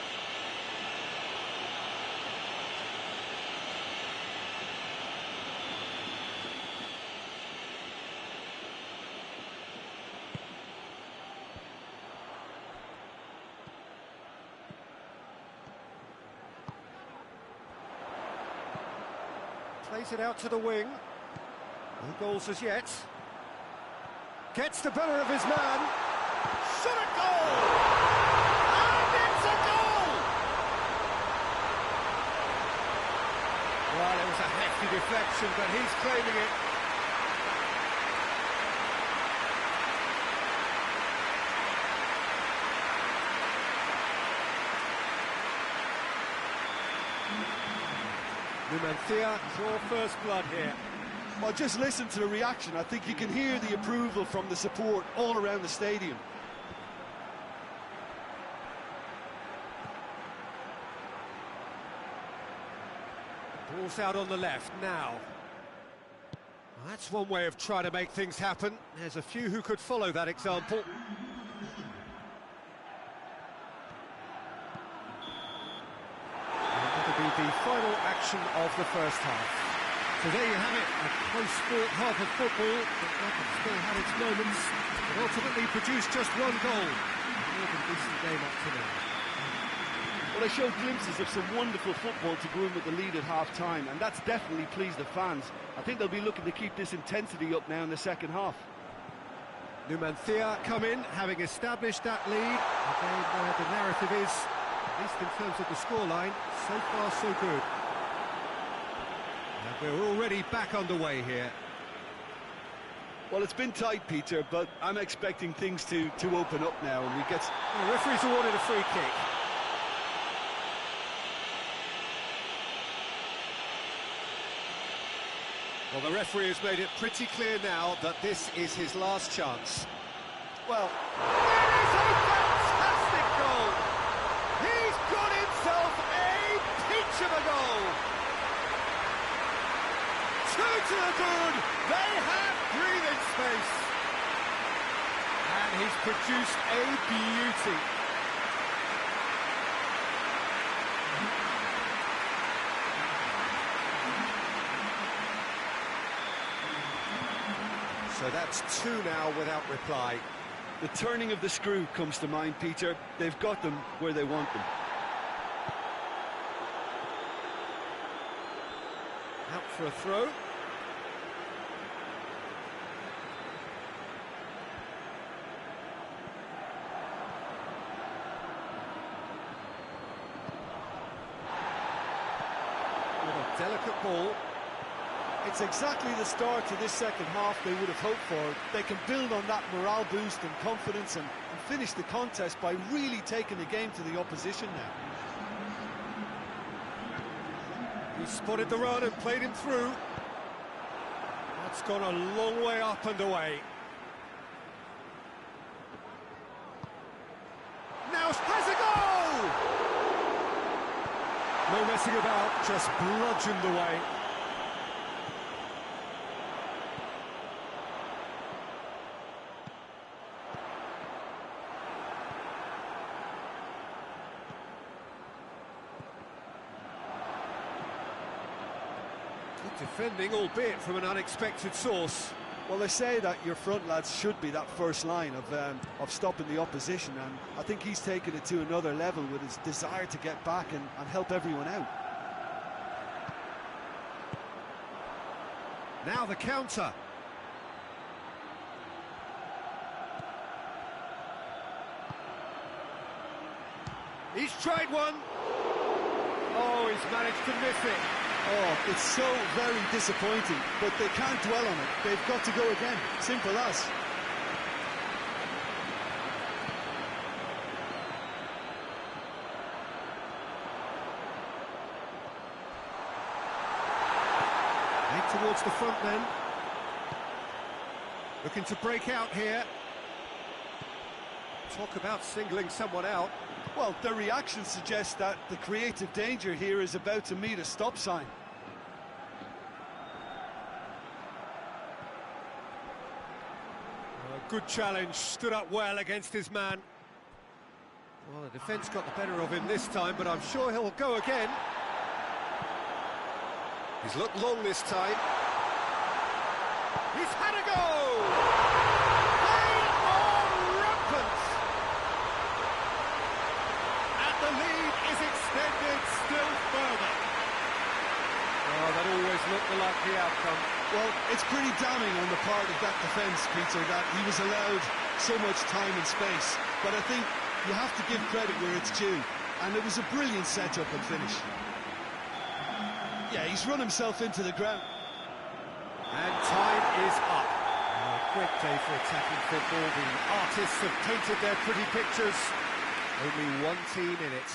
S1: Plays it out to the wing. No goals as yet. Gets the better of his man. Shot a goal! And it's a goal! Well, it was a hefty deflection, but he's claiming it. Numancia, draw first blood here.
S2: Well, just listen to the reaction. I think you can hear the approval from the support all around the stadium.
S1: Ball's out on the left now. Well, that's one way of trying to make things happen. There's a few who could follow that example. That'll be the final action of the first half. So there you have it, a close-fought half of football that still had its moments, but ultimately produced just one goal. More than a decent game up to now.
S2: Well, they showed glimpses of some wonderful football to go in with the lead at half-time, and that's definitely pleased the fans. I think they'll be looking to keep this intensity up now in the second half.
S1: Numancia come in, having established that lead. Again, the narrative is, at least in terms of the scoreline, so far so good. And we're already back underway here.
S2: Well, it's been tight, Peter, but I'm expecting things to open up now, and we get...
S1: The referee's awarded a free kick. Well, the referee has made it pretty clear now that this is his last chance. Well, it is a fantastic goal! He's got himself a peach of a goal! 2 to the good! They have breathing space! And he's produced a beauty. So that's 2 now without reply.
S2: The turning of the screw comes to mind, Peter. They've got them where they want them.
S1: Out for a throw. With a delicate ball.
S2: It's exactly the start to this second half they would have hoped for. They can build on that morale boost and confidence and finish the contest by really taking the game to the opposition now.
S1: He spotted the run and played him through. That's gone a long way up and away. Now has a goal! No messing about, just bludgeoned away. Defending, albeit from an unexpected source.
S2: Well, they say that your front lads should be that first line of stopping the opposition, and I think he's taken it to another level with his desire to get back and help everyone out.
S1: Now the counter. He's tried one. Oh, he's managed to miss it.
S2: Oh, it's so very disappointing, but they can't dwell on it. They've got to go again. Simple as.
S1: Head towards the front then. Looking to break out here. Talk about singling someone out.
S2: Well, their reaction suggests that the creative danger here is about to meet a stop sign.
S1: Good challenge, stood up well against his man. Well, the defence got the better of him this time, but I'm sure he'll go again. He's looked long this time. He's had a go! They are rampant! And the lead is extended still further. Oh, that always looked the likely outcome.
S2: Well, it's pretty damning on the part of that defence, Peter, that he was allowed so much time and space. But I think you have to give credit where it's due. And it was a brilliant setup and finish. Yeah, he's run himself into the ground.
S1: And time is up. A great day for attacking football. The artists have painted their pretty pictures. Only one team in it.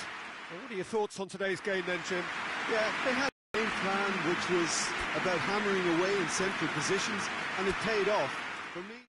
S1: Well, what are your thoughts on today's game then, Jim?
S2: Yeah, they had a game plan which was about hammering away in central positions, and it paid off. For me...